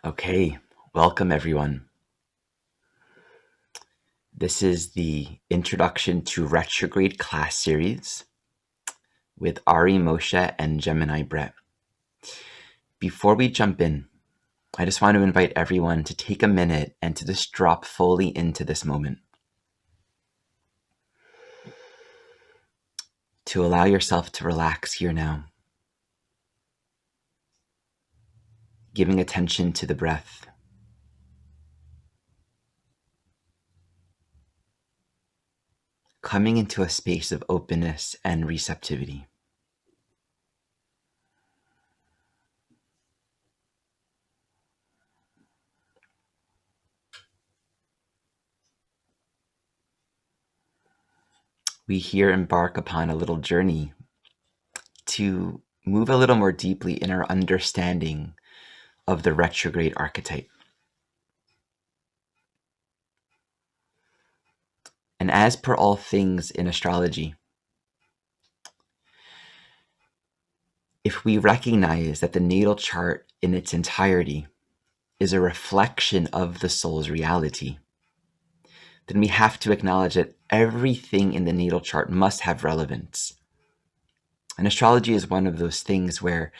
Okay, welcome everyone. This is the Introduction to Retrograde class series with Ari Moshe and Gemini Brett. Before we jump in, I just want to invite everyone to take a minute and to just drop fully into this moment. To allow yourself to relax here now. Giving attention to the breath. Coming into a space of openness and receptivity. We here embark upon a little journey to move a little more deeply in our understanding of the retrograde archetype. And as per all things in astrology, if we recognize that the natal chart in its entirety is a reflection of the soul's reality, then we have to acknowledge that everything in the natal chart must have relevance. And astrology is one of those things where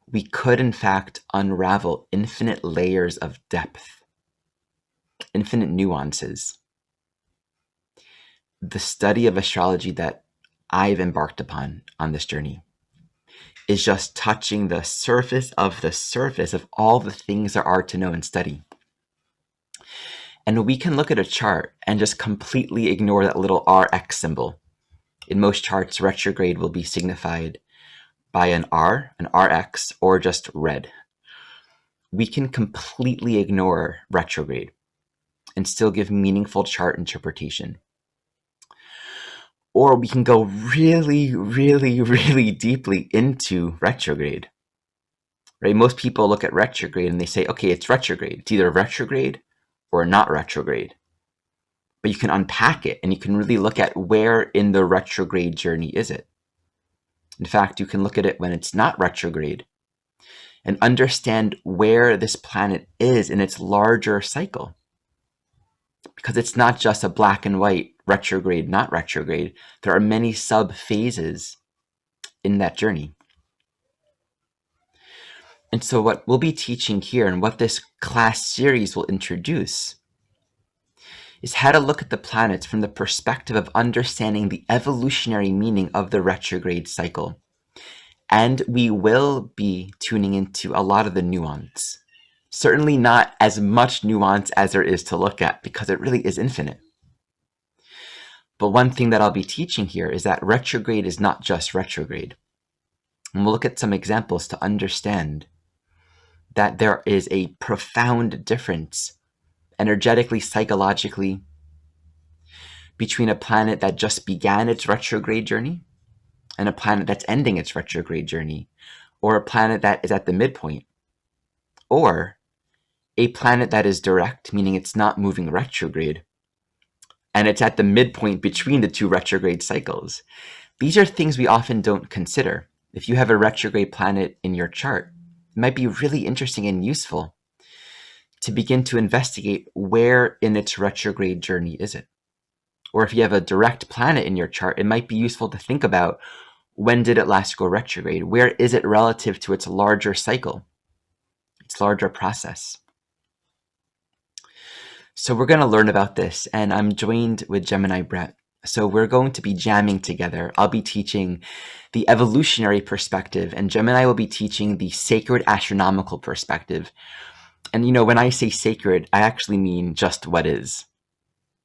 we could, in fact, unravel infinite layers of depth, infinite nuances. The study of astrology that I've embarked upon on this journey is just touching the surface of all the things there are to know and study. And we can look at a chart and just completely ignore that little RX symbol. In most charts, retrograde will be signified by an R, an RX, or just red. We can completely ignore retrograde and still give meaningful chart interpretation. Or we can go really, really, really deeply into retrograde. Right? Most people look at retrograde and they say, okay, it's retrograde. It's either retrograde or not retrograde. But you can unpack it and you can really look at where in the retrograde journey is it. In fact, you can look at it when it's not retrograde and understand where this planet is in its larger cycle. Because it's not just a black and white retrograde, not retrograde. There are many sub-phases in that journey. And so what we'll be teaching here and what this class series will introduce is how to look at the planets from the perspective of understanding the evolutionary meaning of the retrograde cycle. And we will be tuning into a lot of the nuance. Certainly not as much nuance as there is to look at because it really is infinite. But one thing that I'll be teaching here is that retrograde is not just retrograde. And we'll look at some examples to understand that there is a profound difference energetically, psychologically, between a planet that just began its retrograde journey and a planet that's ending its retrograde journey, or a planet that is at the midpoint, or a planet that is direct, meaning it's not moving retrograde, and it's at the midpoint between the two retrograde cycles. These are things we often don't consider. If you have a retrograde planet in your chart, it might be really interesting and useful to begin to investigate where in its retrograde journey is it. Or if you have a direct planet in your chart, it might be useful to think about when did it last go retrograde? Where is it relative to its larger cycle, its larger process? So we're going to learn about this, and I'm joined with Gemini Brett. So we're going to be jamming together. I'll be teaching the evolutionary perspective, and Gemini will be teaching the sacred astronomical perspective. And when I say sacred, I actually mean just what is.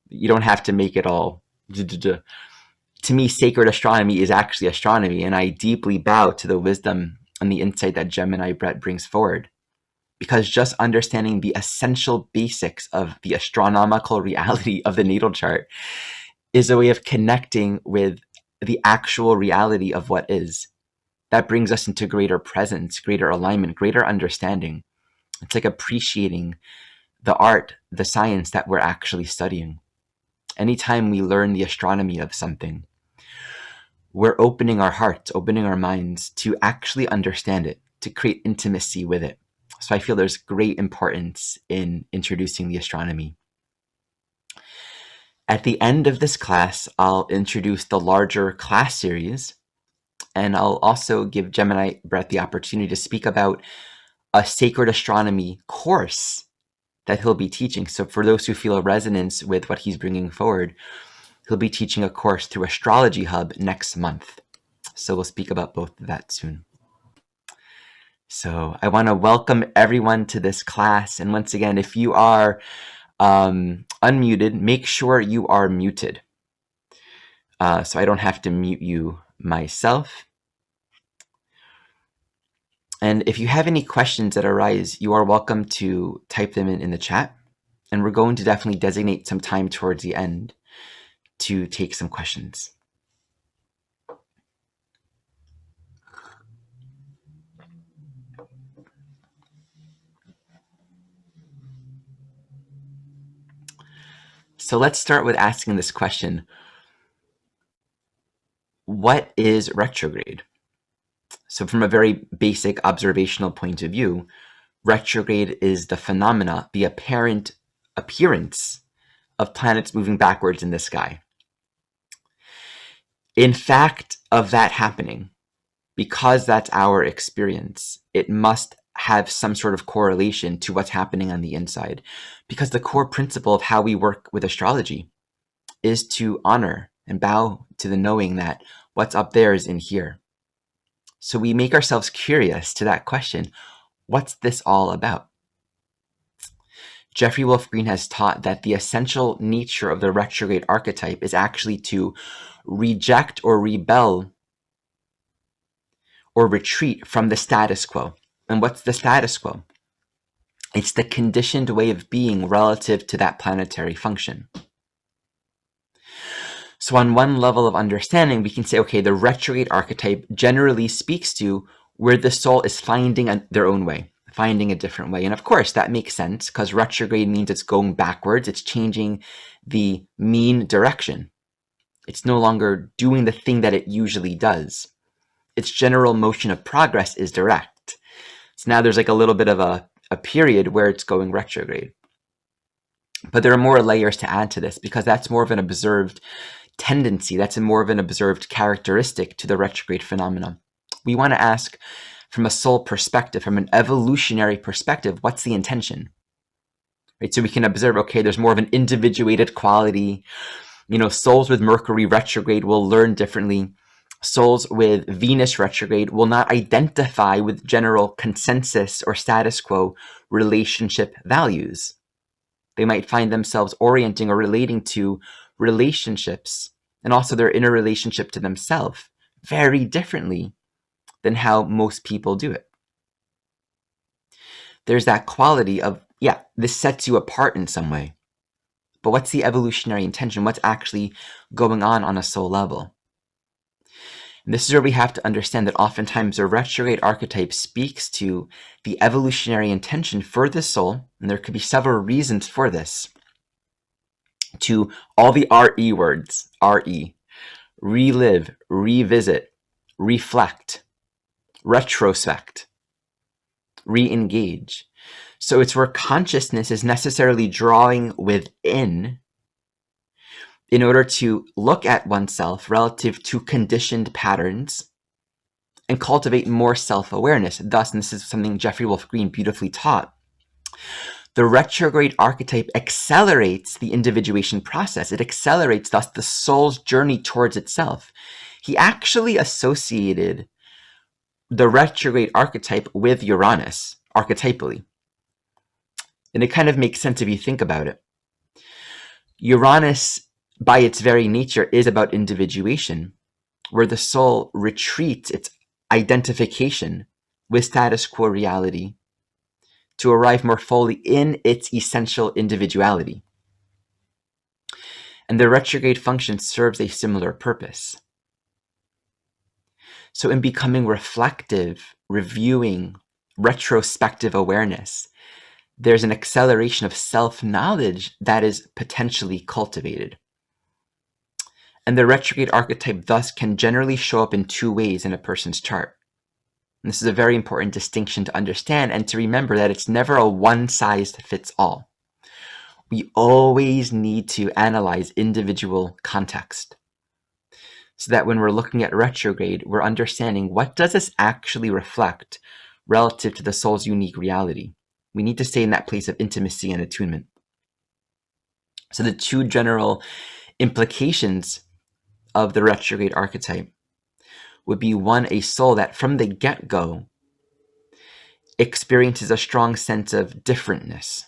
You don't have to make it all. To me, sacred astronomy is actually astronomy, and I deeply bow to the wisdom and the insight that Gemini Brett brings forward. Because just understanding the essential basics of the astronomical reality of the natal chart is a way of connecting with the actual reality of what is. That brings us into greater presence, greater alignment, greater understanding. It's like appreciating the art, the science that we're actually studying. Anytime we learn the astronomy of something, we're opening our hearts, opening our minds to actually understand it, to create intimacy with it. So I feel there's great importance in introducing the astronomy. At the end of this class, I'll introduce the larger class series, and I'll also give Gemini Brett the opportunity to speak about a sacred astronomy course that he'll be teaching. So for those who feel a resonance with what he's bringing forward, he'll be teaching a course through Astrology Hub next month. So we'll speak about both of that soon. So I want to welcome everyone to this class. And once again, if you are unmuted, make sure you are muted. So I don't have to mute you myself. And if you have any questions that arise, you are welcome to type them in the chat. And we're going to definitely designate some time towards the end to take some questions. So let's start with asking this question. What is retrograde? So from a very basic observational point of view, retrograde is the phenomena, the apparent appearance of planets moving backwards in the sky. In fact of that happening, because that's our experience, it must have some sort of correlation to what's happening on the inside. Because the core principle of how we work with astrology is to honor and bow to the knowing that what's up there is in here. So we make ourselves curious to that question, what's this all about? Jeffrey Wolf Green has taught that the essential nature of the retrograde archetype is actually to reject or rebel or retreat from the status quo. And what's the status quo? It's the conditioned way of being relative to that planetary function. So on one level of understanding, we can say, okay, the retrograde archetype generally speaks to where the soul is finding their own way, finding a different way. And of course, that makes sense because retrograde means it's going backwards. It's changing the mean direction. It's no longer doing the thing that it usually does. Its general motion of progress is direct. So now there's like a little bit of a period where it's going retrograde. But there are more layers to add to this because that's more of an observed tendency. That's more of an observed characteristic to the retrograde phenomena. We want to ask from a soul perspective, from an evolutionary perspective, what's the intention? Right? So we can observe, okay, there's more of an individuated quality. You know, souls with Mercury retrograde will learn differently. Souls with Venus retrograde will not identify with general consensus or status quo relationship values. They might find themselves orienting or relating to relationships and also their inner relationship to themselves very differently than how most people do it. There's that quality of, yeah, this sets you apart in some way. But what's the evolutionary intention? What's actually going on a soul level? And this is where we have to understand that oftentimes a retrograde archetype speaks to the evolutionary intention for the soul, and there could be several reasons for this, to all the RE words, RE, relive, revisit, reflect, retrospect, re-engage. So it's where consciousness is necessarily drawing within in order to look at oneself relative to conditioned patterns and cultivate more self-awareness. Thus, and this is something Jeffrey Wolf Green beautifully taught, the retrograde archetype accelerates the individuation process. It accelerates, thus, the soul's journey towards itself. He actually associated the retrograde archetype with Uranus, archetypally. And it kind of makes sense if you think about it. Uranus, by its very nature, is about individuation, where the soul retreats its identification with status quo reality to arrive more fully in its essential individuality. And the retrograde function serves a similar purpose. So in becoming reflective, reviewing, retrospective awareness, there's an acceleration of self-knowledge that is potentially cultivated. And the retrograde archetype thus can generally show up in two ways in a person's chart. And this is a very important distinction to understand and to remember that it's never a one-size-fits-all. We always need to analyze individual context so that when we're looking at retrograde, we're understanding what does this actually reflect relative to the soul's unique reality. We need to stay in that place of intimacy and attunement. So the two general implications of the retrograde archetype would be, one, a soul that from the get-go experiences a strong sense of differentness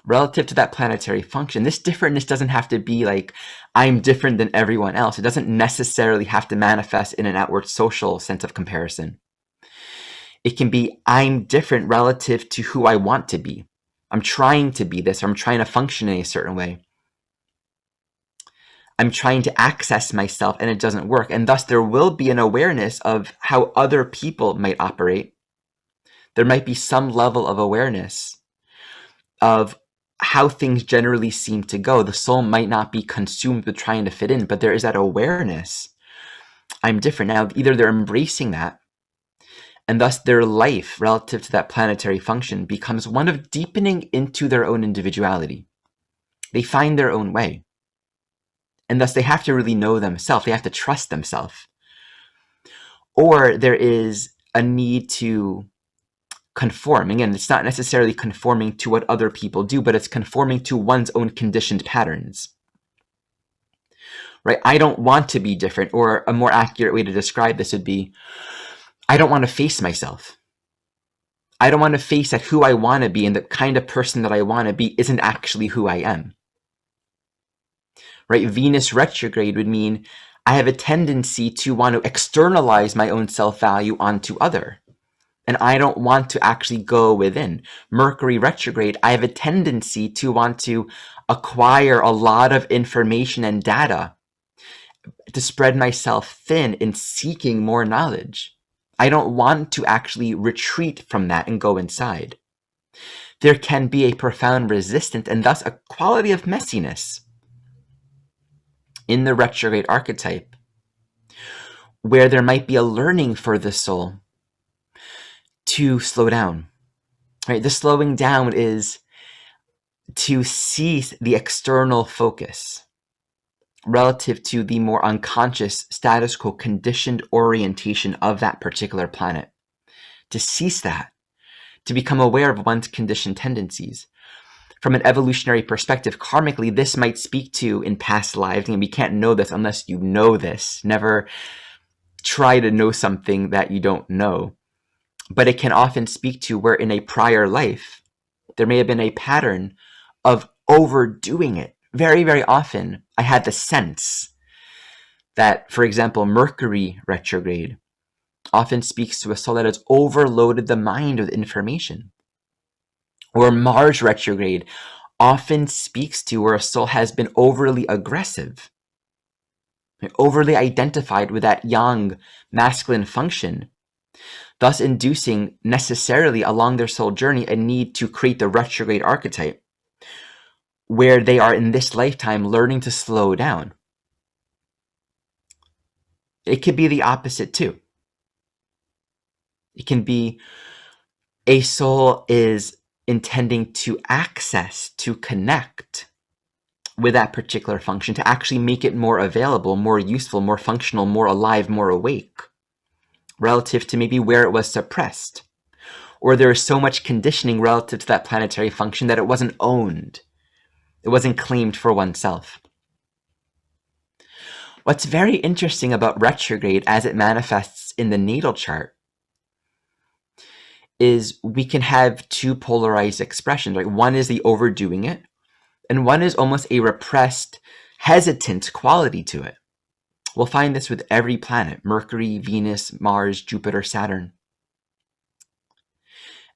relative to that planetary function. This differentness doesn't have to be like, I'm different than everyone else. It doesn't necessarily have to manifest in an outward social sense of comparison. It can be, I'm different relative to who I want to be. I'm trying to be this, or I'm trying to function in a certain way. I'm trying to access myself and it doesn't work. And thus there will be an awareness of how other people might operate. There might be some level of awareness of how things generally seem to go. The soul might not be consumed with trying to fit in, but there is that awareness. I'm different. Now, either they're embracing that, and thus their life relative to that planetary function becomes one of deepening into their own individuality. They find their own way. And thus they have to really know themselves. They have to trust themselves. Or there is a need to conform. Again, it's not necessarily conforming to what other people do, but it's conforming to one's own conditioned patterns. Right? I don't want to be different, or a more accurate way to describe this would be, I don't want to face myself. I don't want to face that who I want to be and the kind of person that I want to be isn't actually who I am. Right? Venus retrograde would mean I have a tendency to want to externalize my own self-value onto other. And I don't want to actually go within. Mercury retrograde, I have a tendency to want to acquire a lot of information and data to spread myself thin in seeking more knowledge. I don't want to actually retreat from that and go inside. There can be a profound resistance and thus a quality of messiness in the retrograde archetype, where there might be a learning for the soul to slow down. Right? The slowing down is to cease the external focus relative to the more unconscious status quo conditioned orientation of that particular planet. To cease that, to become aware of one's conditioned tendencies. From an evolutionary perspective, karmically, this might speak to in past lives, and we can't know this unless you know this. Never try to know something that you don't know. But it can often speak to where in a prior life, there may have been a pattern of overdoing it. Very, very often, I had the sense that, for example, Mercury retrograde often speaks to a soul that has overloaded the mind with information. Or Mars retrograde often speaks to where a soul has been overly aggressive, overly identified with that yang masculine function, thus inducing necessarily along their soul journey a need to create the retrograde archetype, where they are in this lifetime learning to slow down. It could be the opposite too. It can be a soul is intending to access, to connect with that particular function, to actually make it more available, more useful, more functional, more alive, more awake, relative to maybe where it was suppressed. Or there is so much conditioning relative to that planetary function that it wasn't owned. It wasn't claimed for oneself. What's very interesting about retrograde as it manifests in the natal chart is we can have two polarized expressions. Right? One is the overdoing it, and one is almost a repressed, hesitant quality to it. We'll find this with every planet: Mercury, Venus, Mars, Jupiter, Saturn.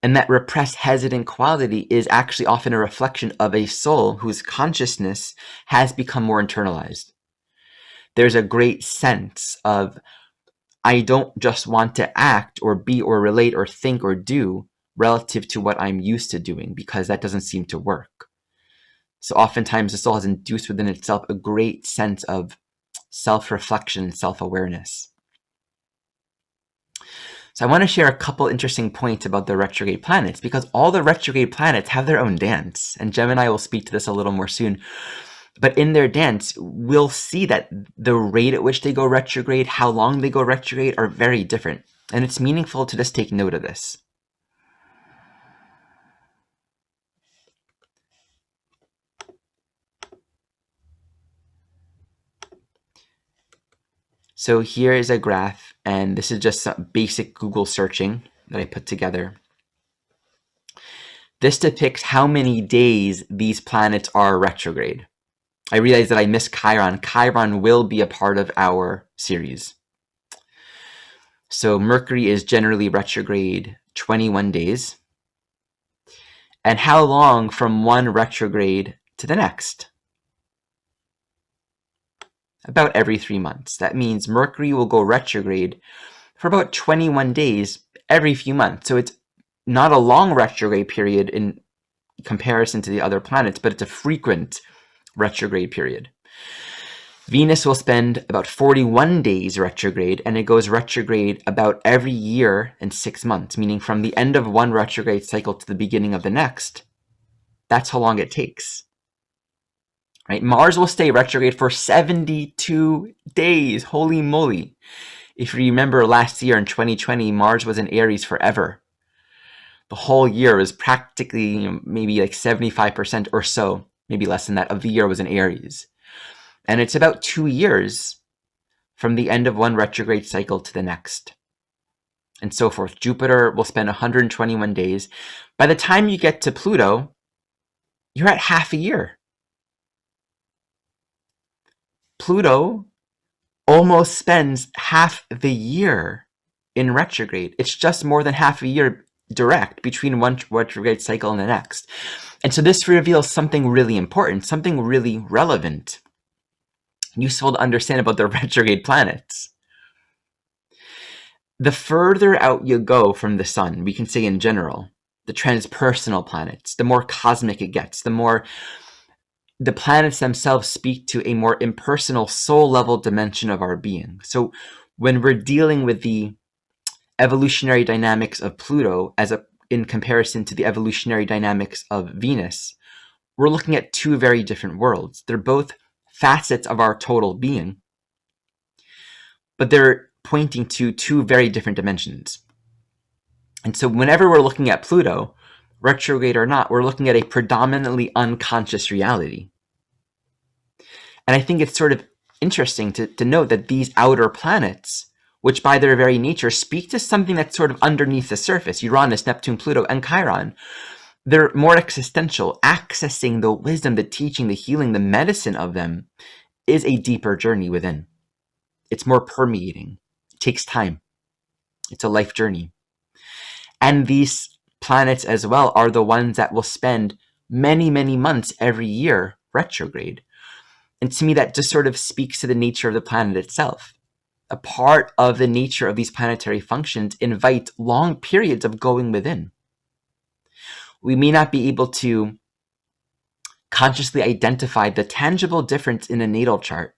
And that repressed, hesitant quality is actually often a reflection of a soul whose consciousness has become more internalized. There's a great sense of, I don't just want to act or be or relate or think or do relative to what I'm used to doing, because that doesn't seem to work. So oftentimes the soul has induced within itself a great sense of self-reflection and self-awareness. So I want to share a couple interesting points about the retrograde planets, because all the retrograde planets have their own dance, and Gemini will speak to this a little more soon. But in their dance, we'll see that the rate at which they go retrograde, how long they go retrograde, are very different. And it's meaningful to just take note of this. So here is a graph, and this is just some basic Google searching that I put together. This depicts how many days these planets are retrograde. I realize that I missed Chiron. Chiron will be a part of our series. So Mercury is generally retrograde 21 days. And how long from one retrograde to the next? About every 3 months. That means Mercury will go retrograde for about 21 days every few months. So it's not a long retrograde period in comparison to the other planets, but it's a frequent retrograde period. Venus will spend about 41 days retrograde, and it goes retrograde about every year and 6 months, meaning from the end of one retrograde cycle to the beginning of the next. That's how long it takes. Right? Mars will stay retrograde for 72 days. Holy moly. If you remember last year in 2020, Mars was in Aries forever. The whole year was practically, maybe like 75% or so, maybe less than that, of the year was in Aries. And it's about 2 years from the end of one retrograde cycle to the next, and so forth. Jupiter will spend 121 days. By the time you get to Pluto, you're at half a year. Pluto almost spends half the year in retrograde. It's just more than half a year direct between one retrograde cycle and the next. And so this reveals something really important, something really relevant, useful to understand about the retrograde planets. The further out you go from the sun, we can say in general, the transpersonal planets, the more cosmic it gets, the more the planets themselves speak to a more impersonal soul level dimension of our being. So when we're dealing with the evolutionary dynamics of Pluto in comparison to the evolutionary dynamics of Venus, we're looking at two very different worlds. They're both facets of our total being, but they're pointing to two very different dimensions. And so whenever we're looking at Pluto, retrograde or not, we're looking at a predominantly unconscious reality. And I think it's sort of interesting to note that these outer planets, which by their very nature speak to something that's sort of underneath the surface, Uranus, Neptune, Pluto, and Chiron, they're more existential. Accessing the wisdom, the teaching, the healing, the medicine of them is a deeper journey within. It's more permeating. It takes time. It's a life journey. And these planets as well are the ones that will spend many, many months every year retrograde. And to me, that just sort of speaks to the nature of the planet itself. A part of the nature of these planetary functions invite long periods of going within. We may not be able to consciously identify the tangible difference in a natal chart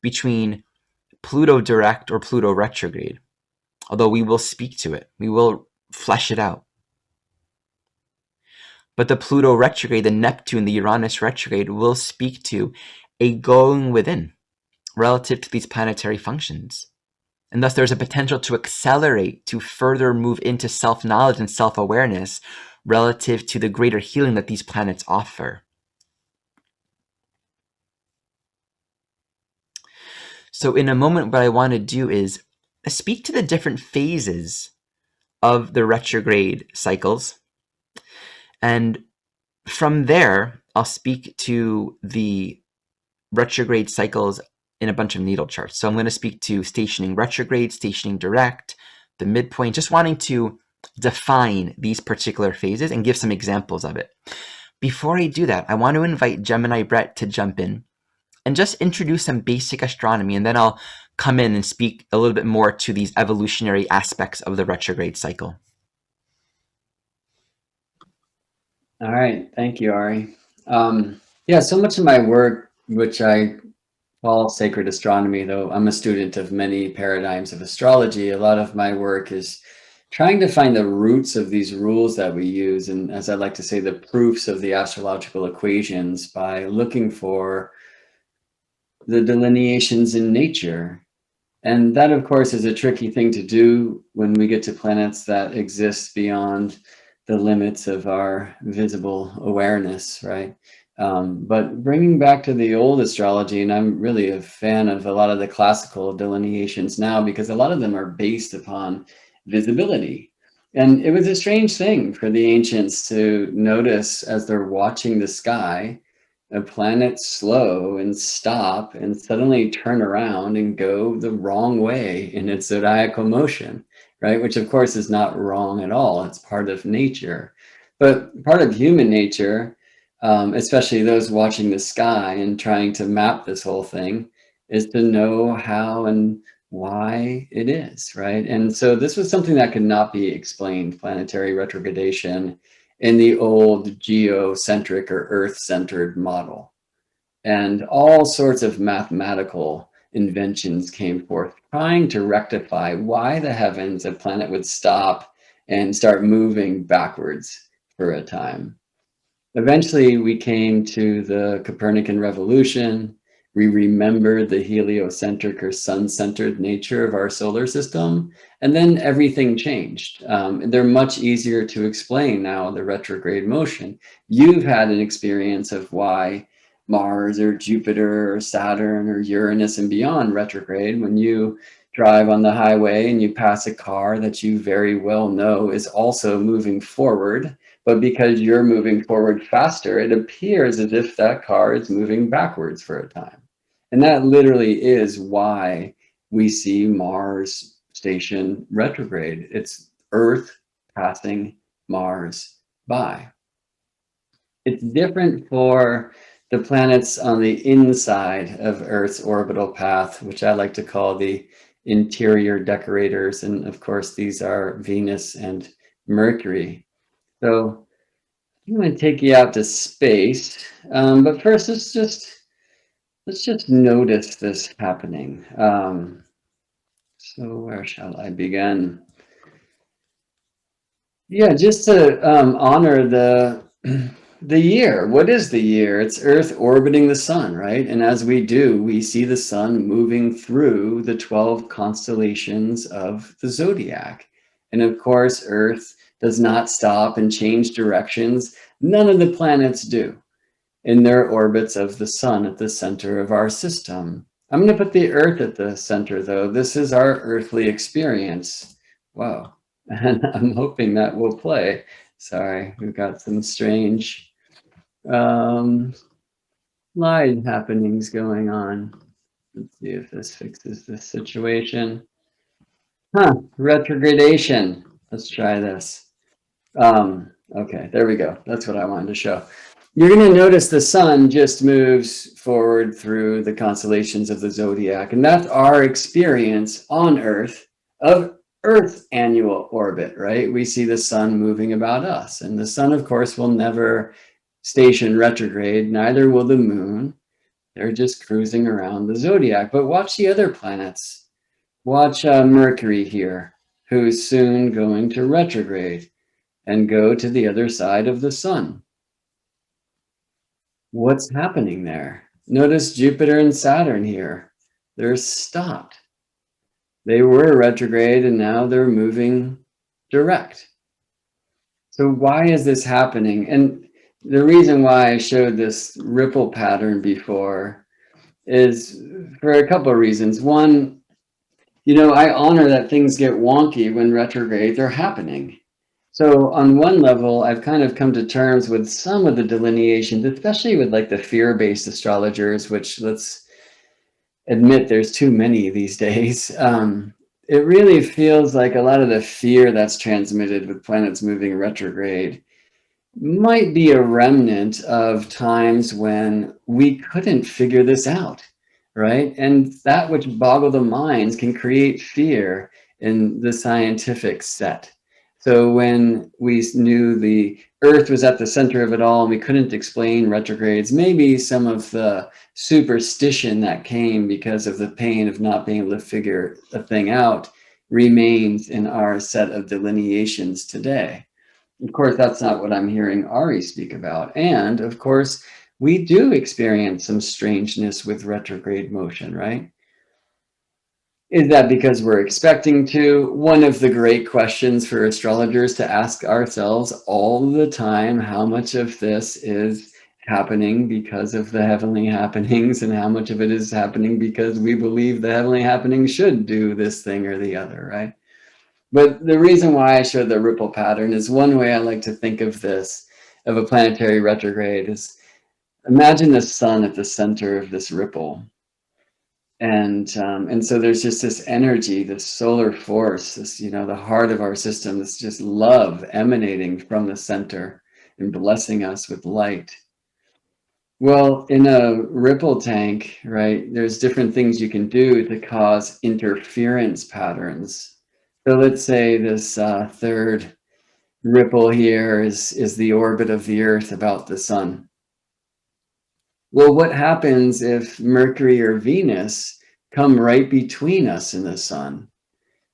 between Pluto direct or Pluto retrograde, although we will speak to it. We will flesh it out. But the Pluto retrograde, the Neptune, the Uranus retrograde will speak to a going within relative to these planetary functions. And thus there's a potential to accelerate, to further move into self-knowledge and self-awareness relative to the greater healing that these planets offer. So in a moment, what I want to do is speak to the different phases of the retrograde cycles. And from there, I'll speak to the retrograde cycles in a bunch of natal charts. So I'm going to speak to stationing retrograde, stationing direct, the midpoint, just wanting to define these particular phases and give some examples of it. Before I do that, I want to invite Gemini Brett to jump in and just introduce some basic astronomy, and then I'll come in and speak a little bit more to these evolutionary aspects of the retrograde cycle. All right, thank you, Ari. Yeah, so much of my work, which I all sacred astronomy, though I'm a student of many paradigms of astrology. A lot of my work is trying to find the roots of these rules that we use, and as I like to say, the proofs of the astrological equations by looking for the delineations in nature. And that, of course, is a tricky thing to do when we get to planets that exist beyond the limits of our visible awareness, right? But bringing back to the old astrology, and I'm really a fan of a lot of the classical delineations now because a lot of them are based upon visibility. And it was a strange thing for the ancients to notice as they're watching the sky a planet slow and stop and suddenly turn around and go the wrong way in its zodiacal motion, right? Which of course is not wrong at all. It's part of nature. But part of human nature, especially those watching the sky and trying to map this whole thing, is to know how and why it is, right? And so this was something that could not be explained, planetary retrogradation, in the old geocentric or earth-centered model. And all sorts of mathematical inventions came forth trying to rectify why the heavens, a planet would stop and start moving backwards for a time. Eventually, we came to the Copernican revolution. We remembered the heliocentric or sun-centered nature of our solar system, and then everything changed. They're much easier to explain now, the retrograde motion. You've had an experience of why Mars or Jupiter or Saturn or Uranus and beyond retrograde when you drive on the highway and you pass a car that you very well know is also moving forward, but because you're moving forward faster, it appears as if that car is moving backwards for a time. And that literally is why we see Mars station retrograde. It's Earth passing Mars by. It's different for the planets on the inside of Earth's orbital path, which I like to call the interior decorators. And of course, these are Venus and Mercury. So I'm going to take you out to space, but first let's just notice this happening. So where shall I begin? Yeah, just to honor the year. What is the year? It's Earth orbiting the sun, right? And as we do, we see the sun moving through the 12 constellations of the zodiac. And of course, Earth does not stop and change directions. None of the planets do in their orbits of the sun at the center of our system. I'm going to put the Earth at the center, though. This is our earthly experience. Wow. And I'm hoping that will play. Sorry, we've got some strange slide happenings going on. Let's see if this fixes this situation. Retrogradation. Let's try this. Okay, there we go. That's what I wanted to show. You're going to notice the sun just moves forward through the constellations of the zodiac, and that's our experience on Earth of Earth's annual orbit, right? We see the sun moving about us, and the sun, of course, will never station retrograde, neither will the moon. They're just cruising around the zodiac. But watch the other planets. Watch Mercury here, who's soon going to retrograde and go to the other side of the sun. What's happening there? Notice Jupiter and Saturn here. They're stopped. They were retrograde and now they're moving direct. So why is this happening? And the reason why I showed this ripple pattern before is for a couple of reasons. One, I honor that things get wonky when retrogrades are happening. So on one level, I've kind of come to terms with some of the delineations, especially with like the fear-based astrologers, which let's admit there's too many these days. It really feels like a lot of the fear that's transmitted with planets moving retrograde might be a remnant of times when we couldn't figure this out, right? And that which boggle the minds can create fear in the scientific set. So when we knew the Earth was at the center of it all and we couldn't explain retrogrades. Maybe some of the superstition that came because of the pain of not being able to figure a thing out remains in our set of delineations today. Of course, that's not what I'm hearing Ari speak about. And of course, we do experience some strangeness with retrograde motion, right? Is that because we're expecting to? One of the great questions for astrologers to ask ourselves all the time, how much of this is happening because of the heavenly happenings and how much of it is happening because we believe the heavenly happenings should do this thing or the other, right? But the reason why I showed the ripple pattern is one way I like to think of this, of a planetary retrograde, is imagine the sun at the center of this ripple. And so there's just this energy, this solar force, this, the heart of our system, this just love emanating from the center and blessing us with light. Well, in a ripple tank, right, there's different things you can do to cause interference patterns. So let's say this third ripple here is the orbit of the Earth about the sun. Well, what happens if Mercury or Venus come right between us and the sun?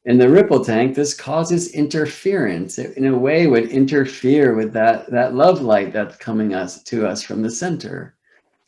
In the ripple tank, this causes interference. It, in a way, would interfere with that love light that's coming to us from the center.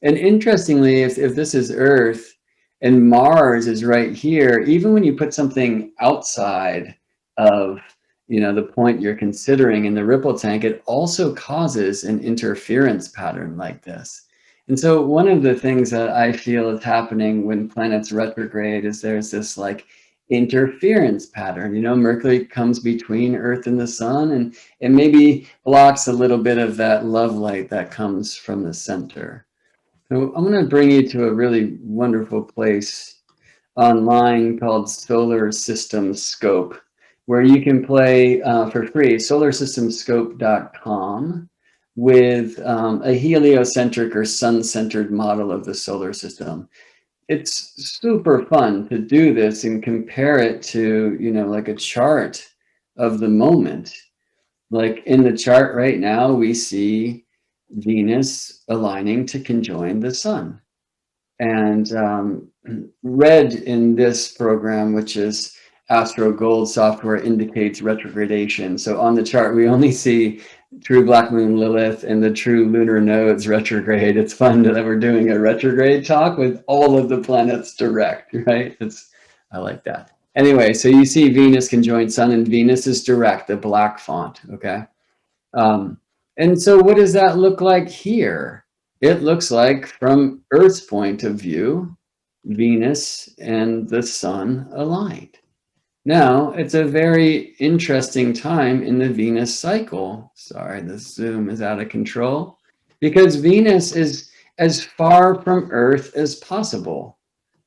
And interestingly, if this is Earth and Mars is right here, even when you put something outside of the point you're considering in the ripple tank, it also causes an interference pattern like this. And so one of the things that I feel is happening when planets retrograde is there's this like interference pattern. Mercury comes between Earth and the sun and it maybe blocks a little bit of that love light that comes from the center. So I'm going to bring you to a really wonderful place online called Solar System Scope, where you can play for free, solarsystemscope.com, with a heliocentric or sun-centered model of the solar system. It's super fun to do this and compare it to, like a chart of the moment. Like in the chart right now, we see Venus aligning to conjoin the sun. And red in this program, which is Astro Gold software, indicates retrogradation. So on the chart, we only see true black moon Lilith and the true lunar nodes retrograde. It's fun that we're doing a retrograde talk with all of the planets direct, right? I like that. Anyway, so you see Venus conjoin sun and Venus is direct, the black font, okay? And so what does that look like here? It looks like, from Earth's point of view, Venus and the sun aligned. Now, it's a very interesting time in the Venus cycle. Sorry, the zoom is out of control. Because Venus is as far from Earth as possible,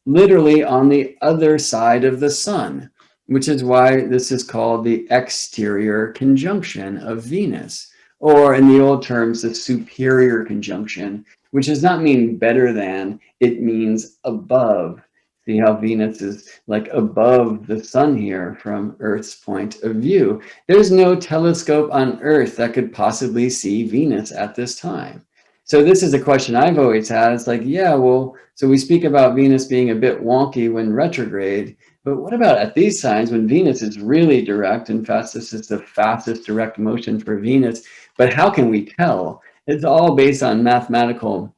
literally on the other side of the sun, which is why this is called the exterior conjunction of Venus, or in the old terms, the superior conjunction, which does not mean better than, it means above. See how Venus is like above the sun here from Earth's point of view. There's no telescope on Earth that could possibly see Venus at this time. So this is a question I've always had. It's like, yeah, well, so we speak about Venus being a bit wonky when retrograde, but what about at these times when Venus is really direct? In fact, this is the fastest direct motion for Venus. But how can we tell? It's all based on mathematical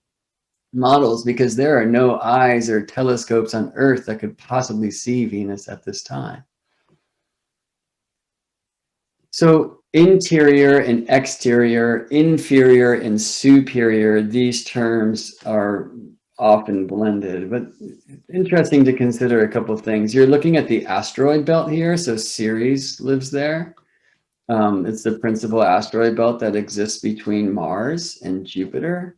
models because there are no eyes or telescopes on Earth that could possibly see Venus at this time. So interior and exterior, inferior and superior, these terms are often blended, but interesting to consider a couple of things. You're looking at the asteroid belt here, so Ceres lives there. It's the principal asteroid belt that exists between Mars and Jupiter.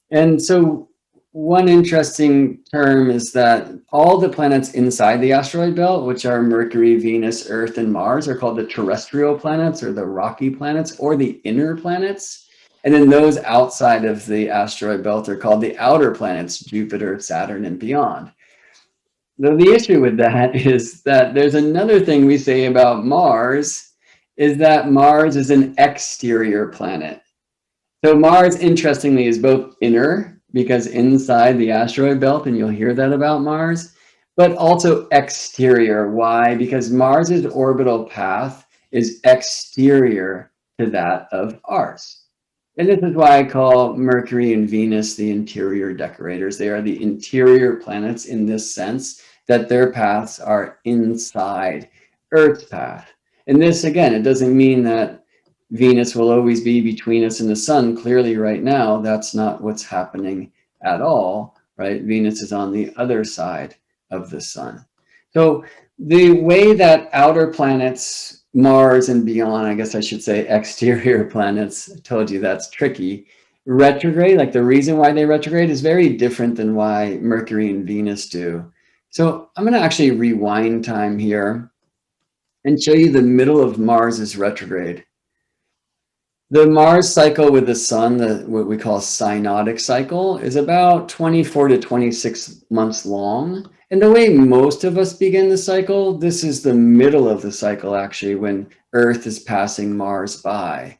And so one interesting term is that all the planets inside the asteroid belt, which are Mercury, Venus, Earth, and Mars, are called the terrestrial planets or the rocky planets or the inner planets. And then those outside of the asteroid belt are called the outer planets, Jupiter, Saturn, and beyond. The issue with that is that there's another thing we say about Mars, is that Mars is an exterior planet. So Mars, interestingly, is both inner, because inside the asteroid belt, and you'll hear that about Mars, but also exterior. Why? Because Mars's orbital path is exterior to that of ours. And this is why I call Mercury and Venus the interior decorators. They are the interior planets in this sense, that their paths are inside Earth's path. And this, again, it doesn't mean that Venus will always be between us and the sun. Clearly, right now, that's not what's happening at all, right? Venus is on the other side of the sun. So the way that outer planets, Mars and beyond, I guess I should say exterior planets, I told you that's tricky, retrograde, like the reason why they retrograde is very different than why Mercury and Venus do. So I'm going to actually rewind time here and show you the middle of Mars's retrograde. The Mars cycle with the sun, what we call synodic cycle, is about 24 to 26 months long. And the way most of us begin the cycle, this is the middle of the cycle, actually, when Earth is passing Mars by.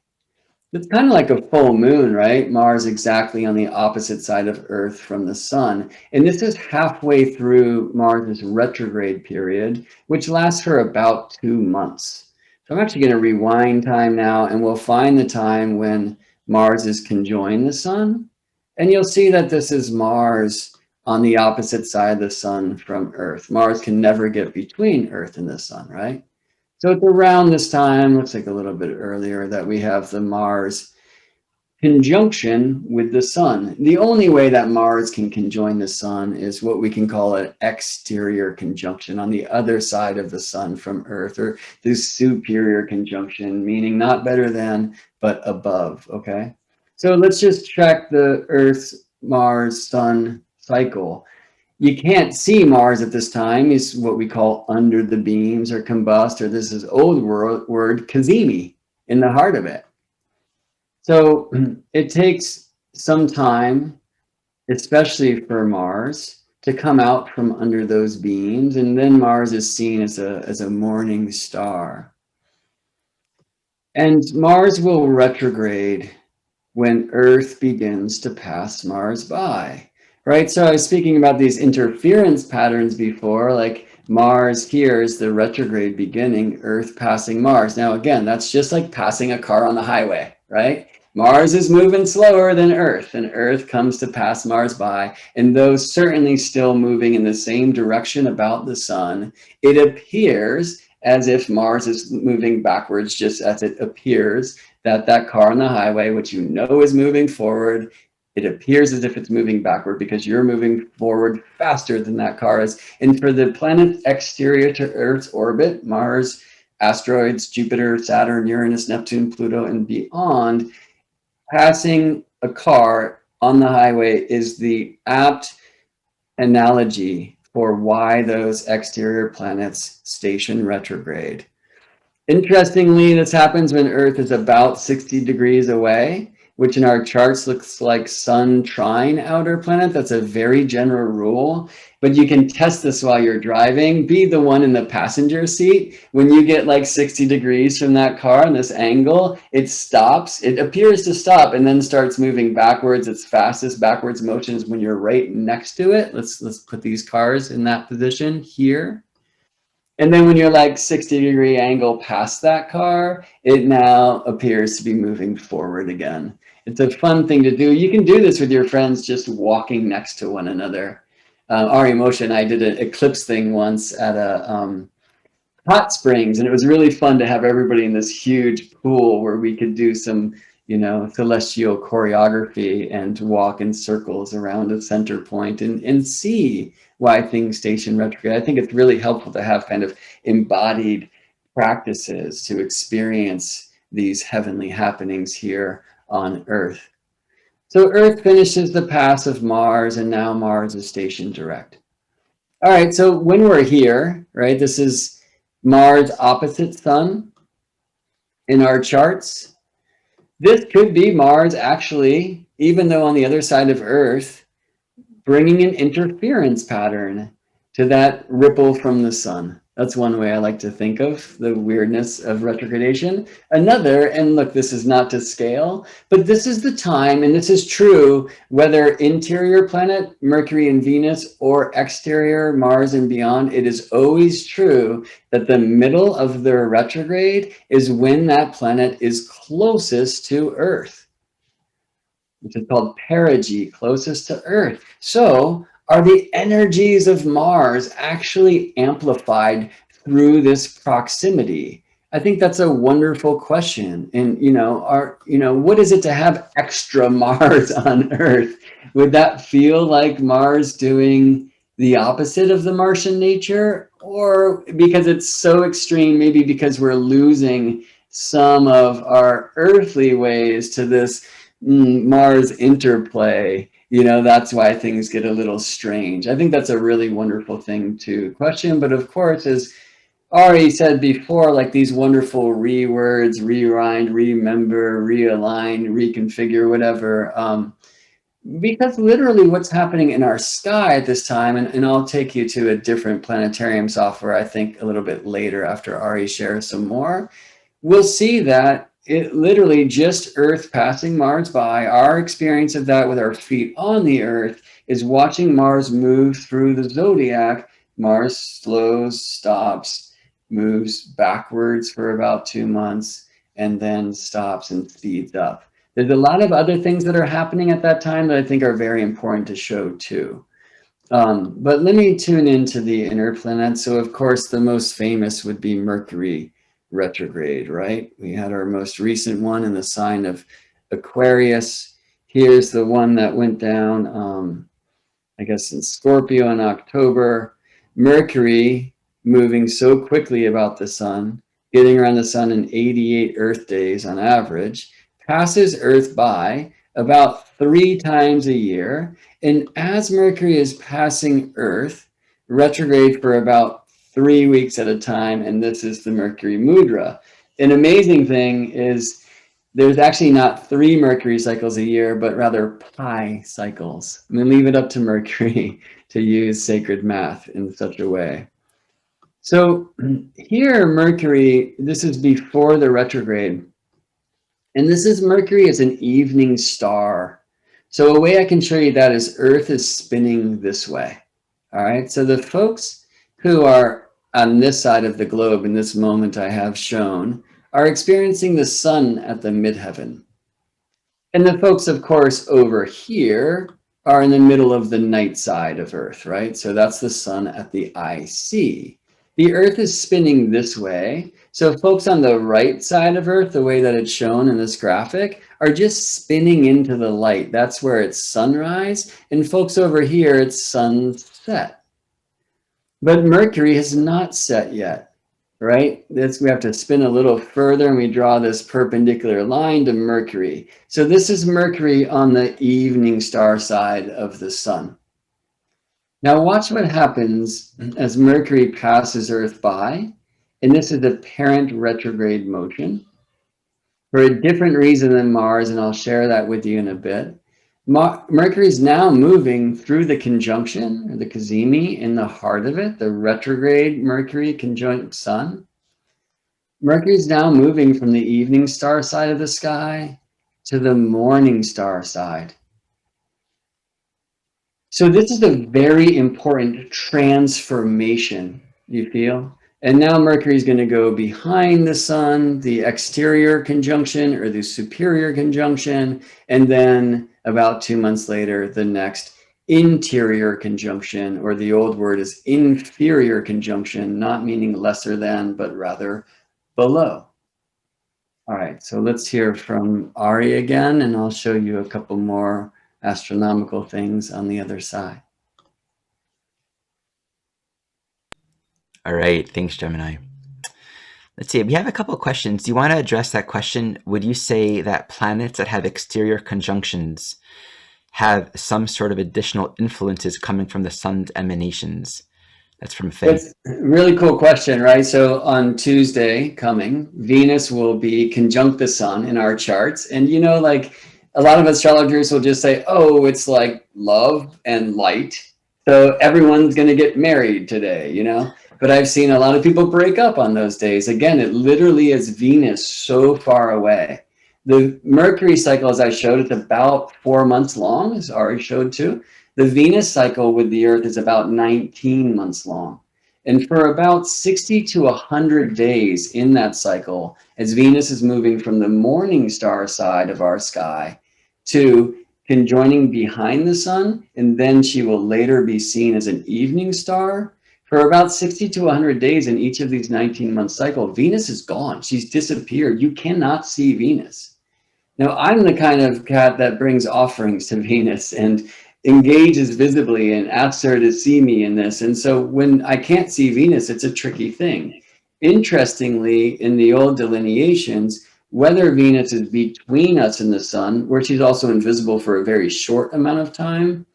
It's kind of like a full moon, right? Mars exactly on the opposite side of Earth from the sun. And this is halfway through Mars's retrograde period, which lasts for about 2 months. So I'm actually going to rewind time now, and we'll find the time when Mars is conjoined the sun. And you'll see that this is Mars on the opposite side of the sun from Earth. Mars can never get between Earth and the sun, right? So it's around this time, looks like a little bit earlier, that we have the Mars conjunction with the sun. The only way that Mars can conjoin the sun is what we can call an exterior conjunction on the other side of the sun from Earth, or the superior conjunction, meaning not better than, but above, okay? So let's just check the Earth, Mars, Sun cycle. You can't see Mars at this time. Is what we call under the beams or combust, or this is old word cazimi, in the heart of it. So it takes some time, especially for Mars, to come out from under those beams, and then Mars is seen as a morning star. And Mars will retrograde when Earth begins to pass Mars by, right? So I was speaking about these interference patterns before, like Mars here is the retrograde beginning, Earth passing Mars. Now, again, that's just like passing a car on the highway, right? Mars is moving slower than Earth, and Earth comes to pass Mars by, and though certainly still moving in the same direction about the sun, it appears as if Mars is moving backwards, just as it appears that car on the highway, which you know is moving forward, it appears as if it's moving backward because you're moving forward faster than that car is. And for the planets exterior to Earth's orbit, Mars, asteroids, Jupiter, Saturn, Uranus, Neptune, Pluto, and beyond, passing a car on the highway is the apt analogy for why those exterior planets station retrograde. Interestingly, this happens when Earth is about 60 degrees away, which in our charts looks like Sun trine outer planet. That's a very general rule, but you can test this while you're driving. Be the one in the passenger seat. When you get like 60 degrees from that car on this angle, it stops. It appears to stop and then starts moving backwards. Its fastest backwards motion is when you're right next to it. Let's put these cars in that position here. And then when you're like 60-degree angle past that car, it now appears to be moving forward again. It's a fun thing to do. You can do this with your friends just walking next to one another. Ari Moshe and I did an eclipse thing once at a hot springs, and it was really fun to have everybody in this huge pool where we could do some, celestial choreography and walk in circles around a center point and see why things station retrograde. I think it's really helpful to have kind of embodied practices to experience these heavenly happenings here on Earth. So Earth finishes the pass of Mars, and now Mars is stationed direct. All right, so when we're here, right, this is Mars opposite Sun in our charts. This could be Mars actually, even though on the other side of Earth, bringing an interference pattern to that ripple from the sun. That's one way I like to think of the weirdness of retrogradation. Another, and look, this is not to scale, but this is the time, and this is true whether interior planet, Mercury and Venus, or exterior, Mars and beyond, it is always true that the middle of their retrograde is when that planet is closest to Earth, which is called perigee, closest to Earth. So are the energies of Mars actually amplified through this proximity? I think that's a wonderful question. And what is it to have extra Mars on Earth? Would that feel like Mars doing the opposite of the Martian nature? Or because it's so extreme, maybe because we're losing some of our earthly ways to this Mars interplay, that's why things get a little strange. I think that's a really wonderful thing to question. But of course, as Ari said before, like these wonderful rewords, rewind, remember, realign, reconfigure, whatever. Because literally what's happening in our sky at this time, and I'll take you to a different planetarium software, I think a little bit later after Ari shares some more, we'll see that it literally just Earth passing Mars by, our experience of that with our feet on the Earth is watching Mars move through the zodiac. Mars slows, stops, moves backwards for about 2 months, and then stops and speeds up. There's a lot of other things that are happening at that time that I think are very important to show too. But let me tune into the inner planets. So of course, the most famous would be Mercury retrograde, right? We had our most recent one in the sign of Aquarius. Here's the one that went down, I guess in Scorpio in October. Mercury moving so quickly about the sun, getting around the sun in 88 Earth days on average, passes Earth by about 3 times a year. And as Mercury is passing Earth, retrograde for about 3 weeks at a time, and this is the Mercury mudra. An amazing thing is there's actually not 3 Mercury cycles a year, but rather pi cycles. I'm going to leave it up to Mercury to use sacred math in such a way. So here, Mercury, this is before the retrograde. And this is Mercury as an evening star. So a way I can show you that is Earth is spinning this way. All right, so the folks who are on this side of the globe in this moment I have shown are experiencing the sun at the midheaven. And the folks, of course, over here are in the middle of the night side of Earth, right? So that's the sun at the IC. The Earth is spinning this way. So folks on the right side of Earth, the way that it's shown in this graphic, are just spinning into the light. That's where it's sunrise. And folks over here, it's sunset. But Mercury has not set yet, right? We have to spin a little further and we draw this perpendicular line to Mercury. So this is Mercury on the evening star side of the sun. Now watch what happens as Mercury passes Earth by, and this is apparent retrograde motion for a different reason than Mars, and I'll share that with you in a bit. Mercury is now moving through the conjunction, or the cazimi, in the heart of it, the retrograde Mercury conjunct Sun. Mercury is now moving from the evening star side of the sky to the morning star side. So this is a very important transformation, you feel? And now Mercury is going to go behind the sun, the exterior conjunction or the superior conjunction, and then about 2 months later, the next interior conjunction, or the old word is inferior conjunction, not meaning lesser than, but rather below. All right, so let's hear from Ari again, and I'll show you a couple more astronomical things on the other side. All right, thanks, Gemini. Let's see, we have a couple of questions. Do you want to address that question? Would you say that planets that have exterior conjunctions have some sort of additional influences coming from the sun's emanations? That's from Faye. That's a really cool question, right? So on Tuesday coming, Venus will be conjunct the sun in our charts. And like a lot of astrologers will just say, oh, it's like love and light. So everyone's going to get married today, But I've seen a lot of people break up on those days. Again, it literally is Venus so far away. The Mercury cycle, as I showed, it's about 4 months long, as Ari showed too. The Venus cycle with the Earth is about 19 months long. And for about 60 to 100 days in that cycle, as Venus is moving from the morning star side of our sky to conjoining behind the sun, and then she will later be seen as an evening star. For about 60 to 100 days in each of these 19-month cycle, Venus is gone. She's disappeared. You cannot see Venus. Now, I'm the kind of cat that brings offerings to Venus and engages visibly and asks her to see me in this. And so when I can't see Venus, it's a tricky thing. Interestingly, in the old delineations, whether Venus is between us and the sun, where she's also invisible for a very short amount of time,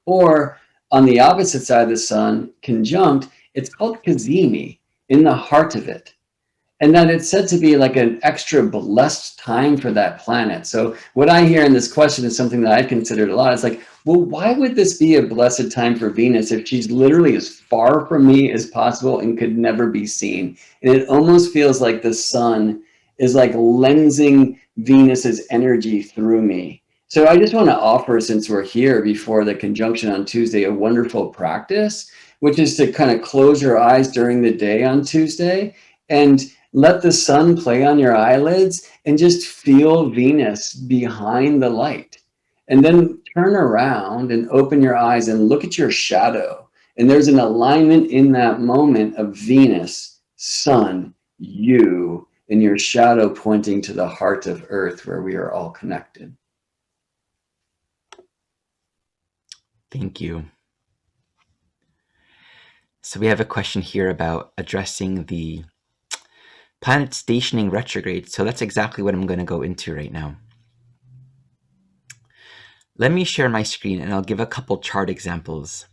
or on the opposite side of the sun, conjunct, it's called cazimi, in the heart of it. And that it's said to be like an extra blessed time for that planet. So what I hear in this question is something that I've considered a lot. It's like, well, why would this be a blessed time for Venus if she's literally as far from me as possible and could never be seen? And it almost feels like the sun is like lensing Venus's energy through me. So I just want to offer, since we're here before the conjunction on Tuesday, a wonderful practice, which is to kind of close your eyes during the day on Tuesday and let the sun play on your eyelids and just feel Venus behind the light. And then turn around and open your eyes and look at your shadow. And there's an alignment in that moment of Venus, sun, you, and your shadow pointing to the heart of Earth where we are all connected. Thank you. So we have a question here about addressing the planet stationing retrograde. So that's exactly what I'm going to go into right now. Let me share my screen and I'll give a couple chart examples.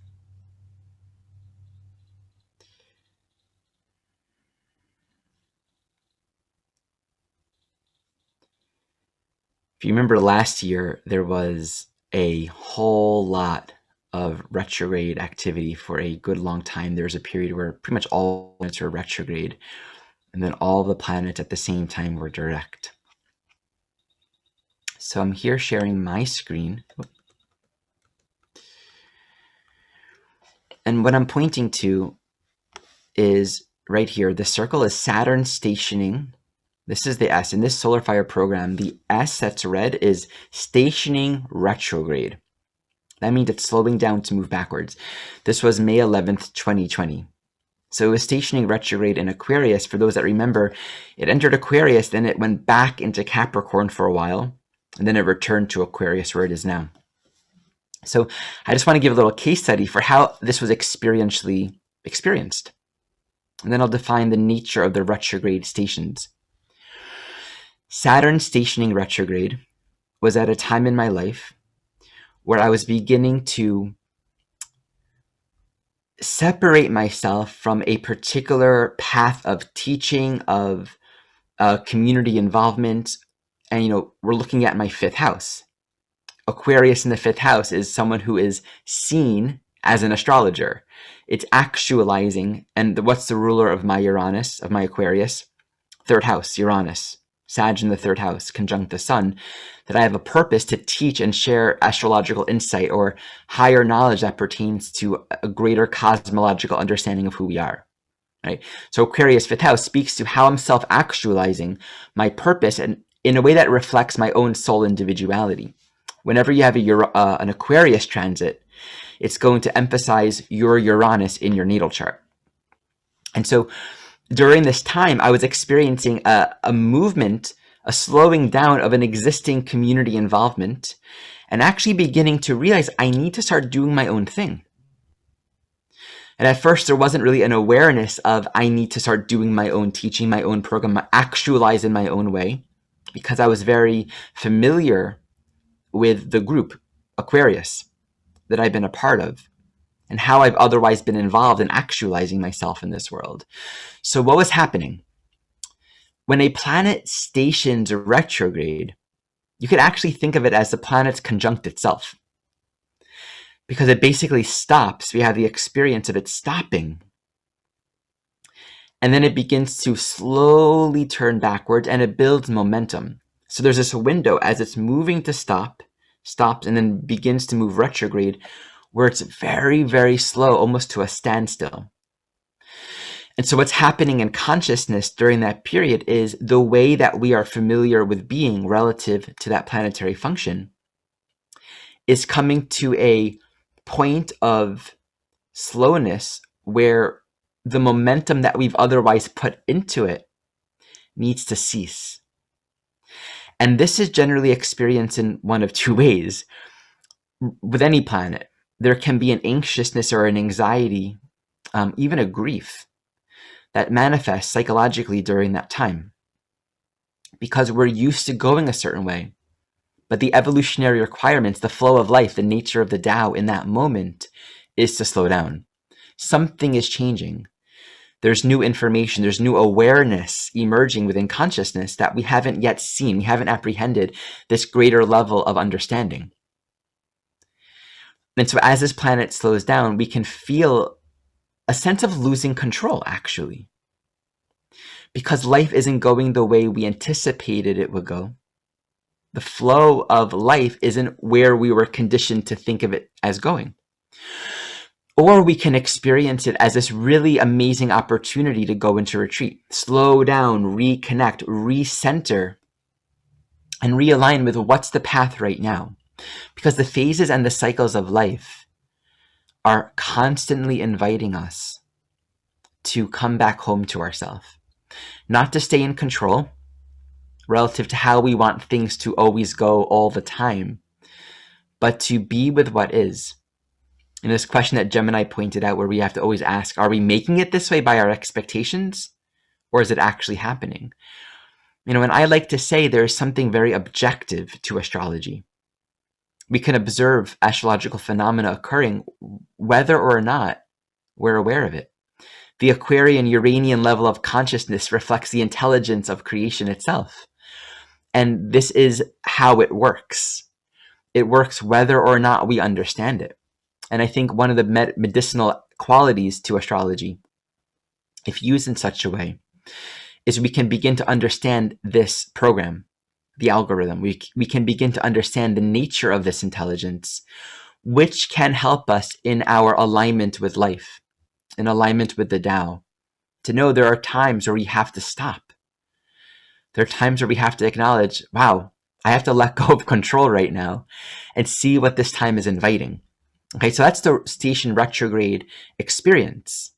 If you remember last year, there was a whole lot of retrograde activity for a good long time. There was a period where pretty much all planets were retrograde, and then all the planets at the same time were direct. So I'm here sharing my screen. And what I'm pointing to is right here. The circle is Saturn stationing. This is the S. In this Solar Fire program, the S that's red is stationing retrograde. That means it's slowing down to move backwards. This was May 11th, 2020. So it was stationing retrograde in Aquarius. For those that remember, it entered Aquarius, then it went back into Capricorn for a while, and then it returned to Aquarius where it is now. So I just want to give a little case study for how this was experientially experienced. And then I'll define the nature of the retrograde stations. Saturn stationing retrograde was at a time in my life where I was beginning to separate myself from a particular path of teaching, of community involvement. And, we're looking at my fifth house. Aquarius in the fifth house is someone who is seen as an astrologer. It's actualizing. And what's the ruler of my Uranus, of my Aquarius? Third house, Uranus. Sag in the third house, conjunct the sun, that I have a purpose to teach and share astrological insight or higher knowledge that pertains to a greater cosmological understanding of who we are, right? So Aquarius fifth house speaks to how I'm self-actualizing my purpose and in a way that reflects my own soul individuality. Whenever you have an Aquarius transit, it's going to emphasize your Uranus in your natal chart. And so during this time, I was experiencing a movement, a slowing down of an existing community involvement, and actually beginning to realize I need to start doing my own thing. And at first, there wasn't really an awareness of I need to start doing my own teaching, my own program, actualize in my own way, because I was very familiar with the group, Aquarius, that I've been a part of, and how I've otherwise been involved in actualizing myself in this world. So what was happening? When a planet stations retrograde, you could actually think of it as the planet's conjunct itself, because it basically stops. We have the experience of it stopping and then it begins to slowly turn backwards, and it builds momentum. So there's this window as it's moving to stops, and then begins to move retrograde, where it's very, very slow, almost to a standstill. And so what's happening in consciousness during that period is the way that we are familiar with being relative to that planetary function is coming to a point of slowness where the momentum that we've otherwise put into it needs to cease. And this is generally experienced in one of two ways. With any planet, there can be an anxiousness or an anxiety, even a grief, that manifests psychologically during that time. Because we're used to going a certain way. But the evolutionary requirements, the flow of life, the nature of the Tao in that moment is to slow down. Something is changing. There's new information, there's new awareness emerging within consciousness that we haven't yet seen. We haven't apprehended this greater level of understanding. And so as this planet slows down, we can feel a sense of losing control, actually. Because life isn't going the way we anticipated it would go. The flow of life isn't where we were conditioned to think of it as going. Or we can experience it as this really amazing opportunity to go into retreat, slow down, reconnect, recenter, and realign with what's the path right now. Because the phases and the cycles of life are constantly inviting us to come back home to ourselves. Not to stay in control relative to how we want things to always go all the time, but to be with what is. And this question that Gemini pointed out, where we have to always ask, are we making it this way by our expectations, or is it actually happening? And I like to say there's something very objective to astrology. We can observe astrological phenomena occurring whether or not we're aware of it. The Aquarian Uranian level of consciousness reflects the intelligence of creation itself. And this is how it works. It works whether or not we understand it. And I think one of the medicinal qualities to astrology, if used in such a way, is we can begin to understand this program, the algorithm. We can begin to understand the nature of this intelligence, which can help us in our alignment with life, in alignment with the Tao, to know there are times where we have to stop. There are times where we have to acknowledge, wow, I have to let go of control right now and see what this time is inviting. Okay, so that's the station retrograde experience.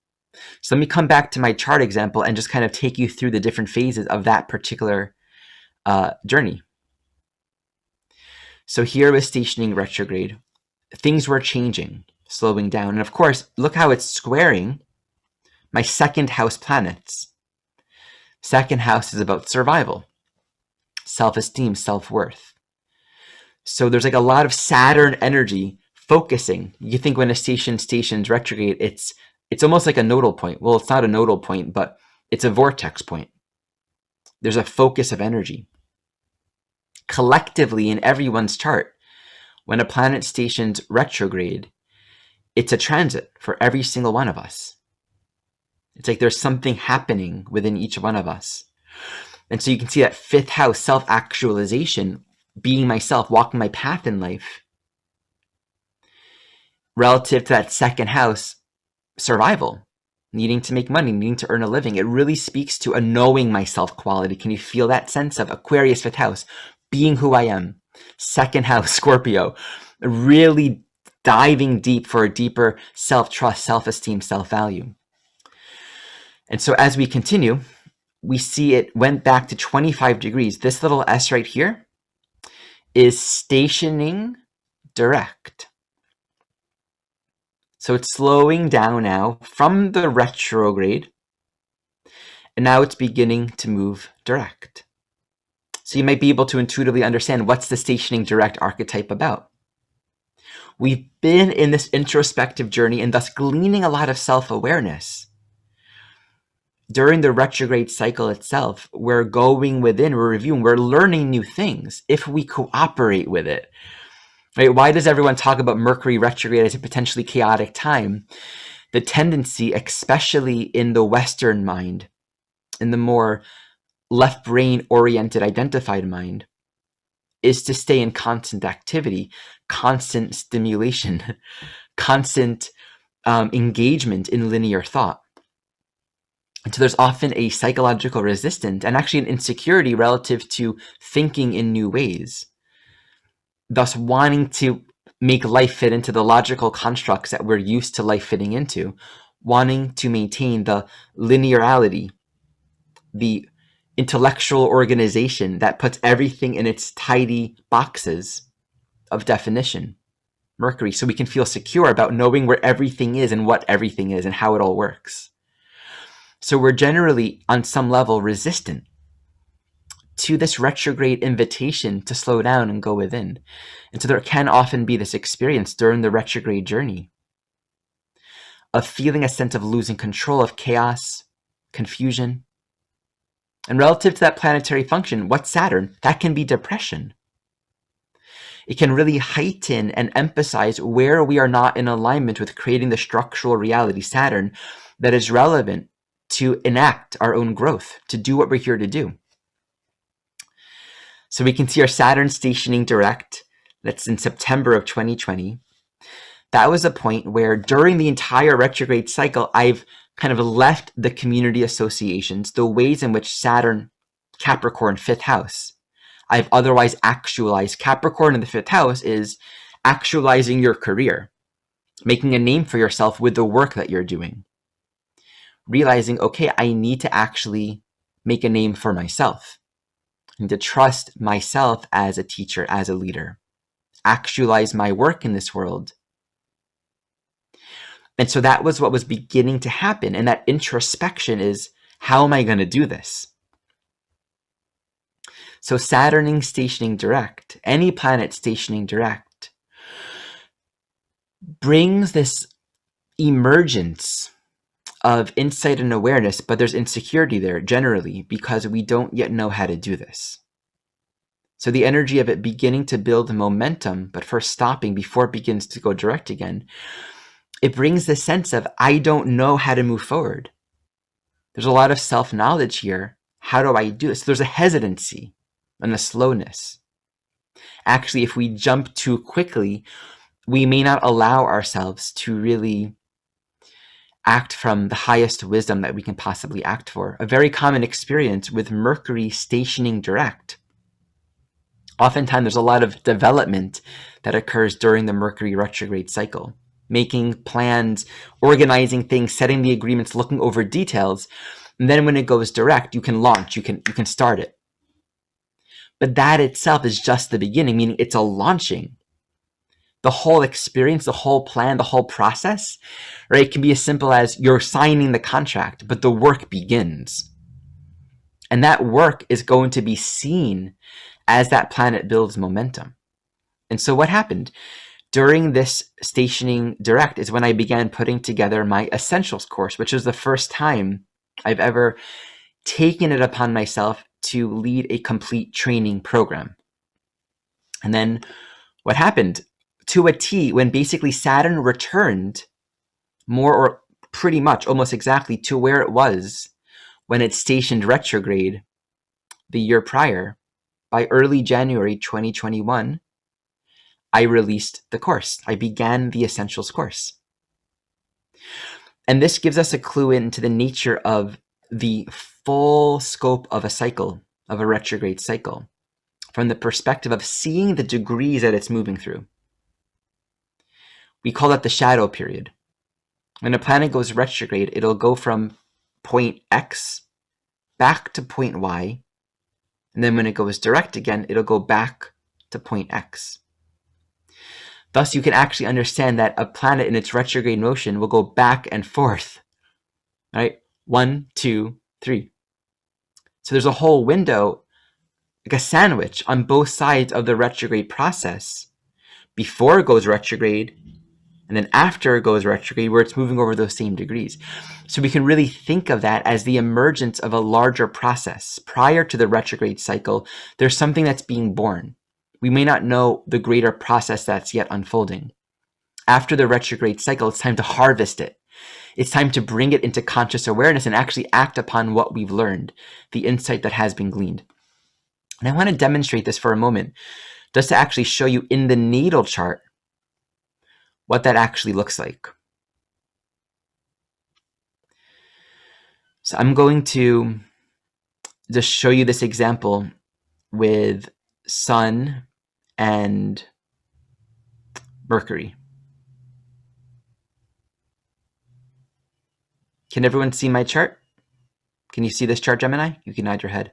So let me come back to my chart example and just kind of take you through the different phases of that particular journey. So here was stationing retrograde. Things were changing, slowing down. And of course, look how it's squaring my second house planets. Second house is about survival, self-esteem, self-worth. So there's like a lot of Saturn energy focusing. You think when a station stations retrograde, it's almost like a nodal point. Well, it's not a nodal point, but it's a vortex point. There's a focus of energy. Collectively in everyone's chart, when a planet stations retrograde, it's a transit for every single one of us. It's like there's something happening within each one of us. And so you can see that fifth house, self-actualization, being myself, walking my path in life, relative to that second house, survival, needing to make money, needing to earn a living. It really speaks to a knowing myself quality. Can you feel that sense of Aquarius, fifth house, being who I am? Second house, Scorpio, really diving deep for a deeper self-trust, self-esteem, self-value. And so as we continue, we see it went back to 25 degrees. This little S right here is stationing direct. So it's slowing down now from the retrograde, and now it's beginning to move direct. So you might be able to intuitively understand what's the stationing direct archetype about. We've been in this introspective journey and thus gleaning a lot of self-awareness. During the retrograde cycle itself, we're going within, we're reviewing, we're learning new things if we cooperate with it. Right? Why does everyone talk about Mercury retrograde as a potentially chaotic time? The tendency, especially in the Western mind, in the more left brain oriented identified mind, is to stay in constant activity, constant stimulation, constant engagement in linear thought. And so there's often a psychological resistance and actually an insecurity relative to thinking in new ways, thus wanting to make life fit into the logical constructs that we're used to life fitting into, wanting to maintain the linearity, the intellectual organization that puts everything in its tidy boxes of definition, Mercury, so we can feel secure about knowing where everything is and what everything is and how it all works. So we're generally, on some level, resistant to this retrograde invitation to slow down and go within. And so there can often be this experience during the retrograde journey of feeling a sense of losing control, of chaos, confusion. And relative to that planetary function, what's Saturn? That can be depression. It can really heighten and emphasize where we are not in alignment with creating the structural reality, Saturn, that is relevant to enact our own growth, to do what we're here to do. So we can see our Saturn stationing direct, that's in September of 2020. That was a point where during the entire retrograde cycle, I've kind of left the community associations, the ways in which Saturn, Capricorn, 5th house, I've otherwise actualized. Capricorn in the 5th house is actualizing your career, making a name for yourself with the work that you're doing. Realizing, okay, I need to actually make a name for myself and to trust myself as a teacher, as a leader, actualize my work in this world. And so that was what was beginning to happen. And that introspection is, how am I going to do this? So Saturn stationing direct, any planet stationing direct, brings this emergence of insight and awareness, but there's insecurity there generally because we don't yet know how to do this. So the energy of it beginning to build momentum, but first stopping before it begins to go direct again, it brings the sense of, I don't know how to move forward. There's a lot of self-knowledge here. How do I do this? There's a hesitancy and a slowness. Actually, if we jump too quickly, we may not allow ourselves to really act from the highest wisdom that we can possibly act for. A very common experience with Mercury stationing direct. Oftentimes, there's a lot of development that occurs during the Mercury retrograde cycle. Making plans, organizing things, setting the agreements, looking over details. And then when it goes direct, you can launch, you can start it. But that itself is just the beginning, meaning it's a launching. The whole experience, the whole plan, the whole process, right? It can be as simple as you're signing the contract, but the work begins. And that work is going to be seen as that planet builds momentum. And so what happened? During this stationing direct is when I began putting together my Essentials course, which was the first time I've ever taken it upon myself to lead a complete training program. And then what happened? To a T, when basically Saturn returned more or pretty much almost exactly to where it was when it stationed retrograde the year prior, by early January 2021, I released the course. I began the Essentials course. And this gives us a clue into the nature of the full scope of a cycle, of a retrograde cycle, from the perspective of seeing the degrees that it's moving through. We call that the shadow period. When a planet goes retrograde, it'll go from point X back to point Y. And then when it goes direct again, it'll go back to point X. Thus, you can actually understand that a planet in its retrograde motion will go back and forth, right? 1, 2, 3. So there's a whole window, like a sandwich, on both sides of the retrograde process before it goes retrograde and then after it goes retrograde, where it's moving over those same degrees. So we can really think of that as the emergence of a larger process. Prior to the retrograde cycle, there's something that's being born. We may not know the greater process that's yet unfolding. After the retrograde cycle, it's time to harvest it. It's time to bring it into conscious awareness and actually act upon what we've learned, the insight that has been gleaned. And I want to demonstrate this for a moment, just to actually show you in the natal chart what that actually looks like. So I'm going to just show you this example with Sun and Mercury. Can everyone see my chart? Can you see this chart, Gemini? You can nod your head.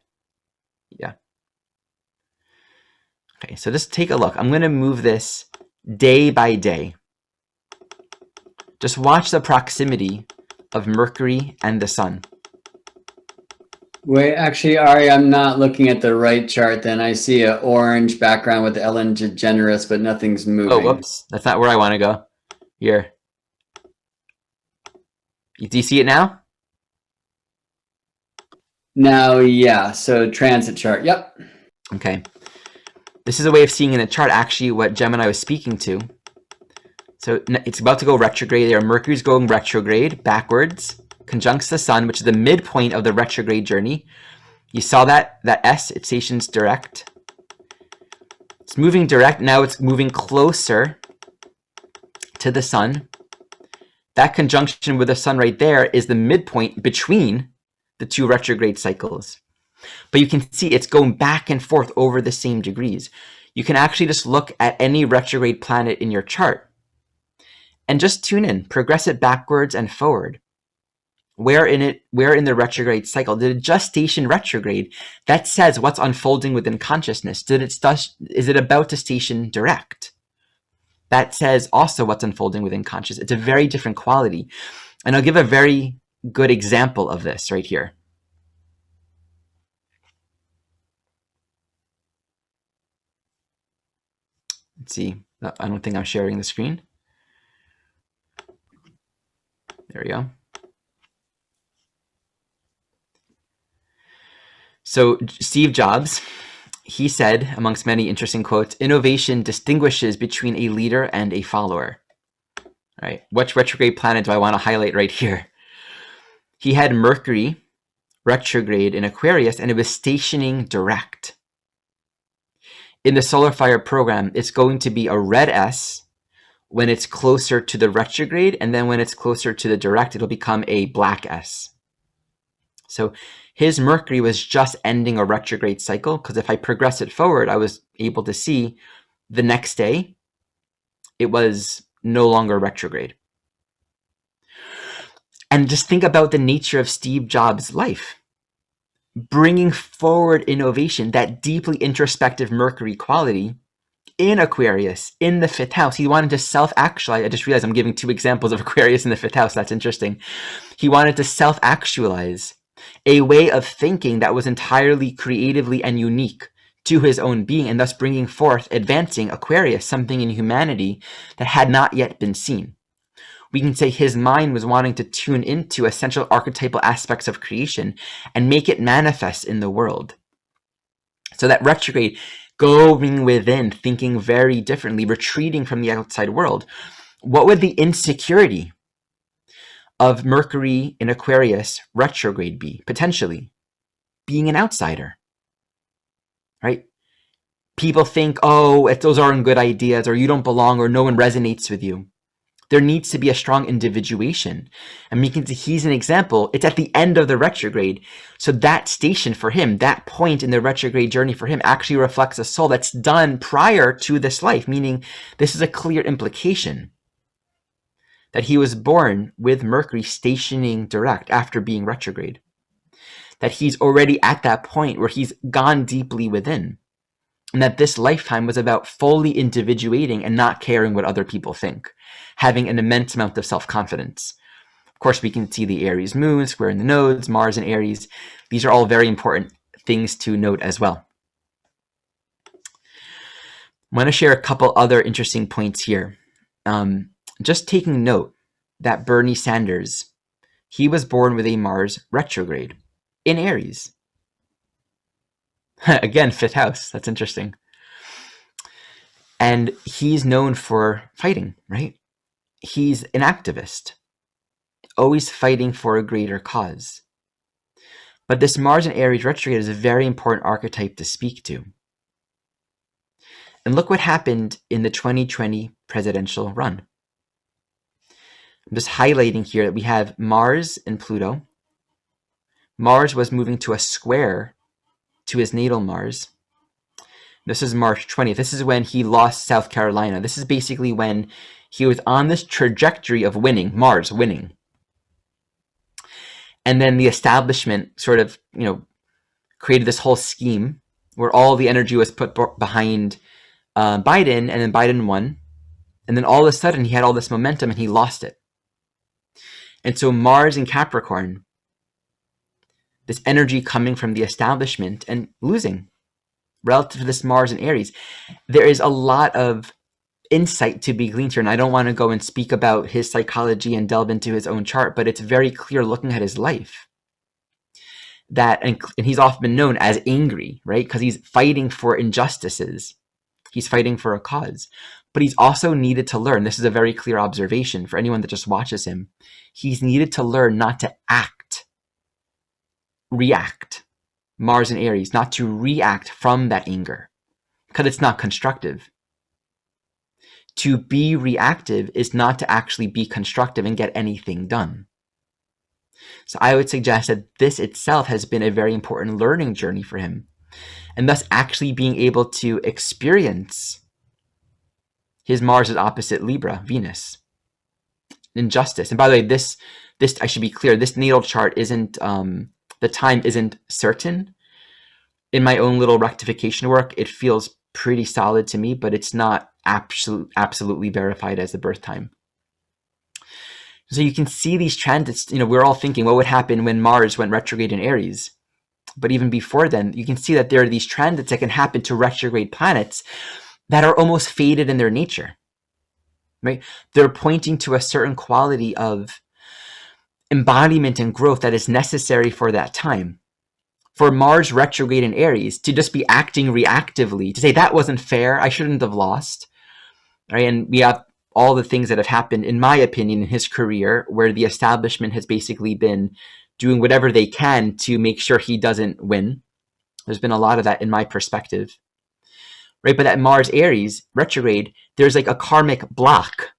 Yeah. Okay, so just take a look. I'm going to move this day by day. Just watch the proximity of Mercury and the Sun. Wait, actually, Ari, I'm not looking at the right chart then. I see an orange background with Ellen DeGeneres, but nothing's moving. Oh, whoops. That's not where I want to go. Here. Do you see it now? Now, yeah, so transit chart, yep. Okay. This is a way of seeing in the chart actually what Gemini was speaking to. So it's about to go retrograde there. Mercury's going retrograde, backwards, conjuncts the Sun, which is the midpoint of the retrograde journey. You saw that S, it stations direct. It's moving direct. Now it's moving closer to the Sun. That conjunction with the Sun right there is the midpoint between the two retrograde cycles. But you can see it's going back and forth over the same degrees. You can actually just look at any retrograde planet in your chart and just tune in, progress it backwards and forward. Where in the retrograde cycle? Did it just station retrograde? That says what's unfolding within consciousness. Is it about to station direct? That says also what's unfolding within consciousness. It's a very different quality. And I'll give a very good example of this right here. Let's see. I don't think I'm sharing the screen. There we go. So Steve Jobs, he said, amongst many interesting quotes, innovation distinguishes between a leader and a follower. All right, which retrograde planet do I want to highlight right here? He had Mercury retrograde in Aquarius, and it was stationing direct. In the Solar Fire program, it's going to be a red S when it's closer to the retrograde, and then when it's closer to the direct, it'll become a black S. So his Mercury was just ending a retrograde cycle, because if I progress it forward, I was able to see the next day, it was no longer retrograde. And just think about the nature of Steve Jobs' life. Bringing forward innovation, that deeply introspective Mercury quality in Aquarius, in the 5th house. He wanted to self-actualize. I just realized I'm giving 2 examples of Aquarius in the 5th house. That's interesting. He wanted to self-actualize a way of thinking that was entirely creatively and unique to his own being, and thus bringing forth, advancing Aquarius, something in humanity that had not yet been seen. We can say his mind was wanting to tune into essential archetypal aspects of creation and make it manifest in the world. So that retrograde, going within, thinking very differently, retreating from the outside world. What would the insecurity of Mercury in Aquarius retrograde be? Potentially being an outsider, right? People think, oh, those aren't good ideas, or you don't belong, or no one resonates with you. There needs to be a strong individuation. And we can see he's an example. It's at the end of the retrograde. So that station for him, that point in the retrograde journey for him actually reflects a soul that's done prior to this life, meaning this is a clear implication that he was born with Mercury stationing direct after being retrograde. That he's already at that point where he's gone deeply within. And that this lifetime was about fully individuating and not caring what other people think, having an immense amount of self-confidence. Of course, we can see the Aries moon, square in the nodes, Mars and Aries. These are all very important things to note as well. I want to share a couple other interesting points here. Just taking note that Bernie Sanders, he was born with a Mars retrograde in Aries. Again, 5th house. That's interesting. And he's known for fighting, right? He's an activist. always fighting for a greater cause. But this Mars in Aries retrograde is a very important archetype to speak to. And look what happened in the 2020 presidential run. I'm just highlighting here that we have Mars and Pluto. Mars was moving to a square to his natal Mars. This is March 20th. This is when he lost South Carolina. This is basically when he was on this trajectory of winning, Mars winning. And then the establishment sort of, created this whole scheme where all the energy was put behind Biden, and then Biden won. And then all of a sudden he had all this momentum and he lost it. And so Mars in Capricorn, this energy coming from the establishment and losing relative to this Mars in Aries, there is a lot of insight to be gleaned here. And I don't want to go and speak about his psychology and delve into his own chart, but it's very clear looking at his life that, and he's often been known as angry, right? Because he's fighting for injustices. He's fighting for a cause. But he's also needed to learn, this is a very clear observation for anyone that just watches him, he's needed to learn not to react, Mars in Aries, not to react from that anger, because it's not constructive. To be reactive is not to actually be constructive and get anything done. So I would suggest that this itself has been a very important learning journey for him, and thus actually being able to experience his Mars is opposite Libra, Venus, injustice. And by the way, this I should be clear, this natal chart isn't, the time isn't certain. In my own little rectification work, it feels pretty solid to me, but it's not absolutely verified as the birth time. So you can see these transits, we're all thinking what would happen when Mars went retrograde in Aries. But even before then, you can see that there are these transits that can happen to retrograde planets that are almost faded in their nature, right? They're pointing to a certain quality of embodiment and growth that is necessary for that time. For Mars retrograde in Aries to just be acting reactively, to say that wasn't fair, I shouldn't have lost, right? And we have all the things that have happened, in my opinion, in his career, where the establishment has basically been doing whatever they can to make sure he doesn't win. There's been a lot of that in my perspective, right? But at Mars Aries retrograde, there's like a karmic block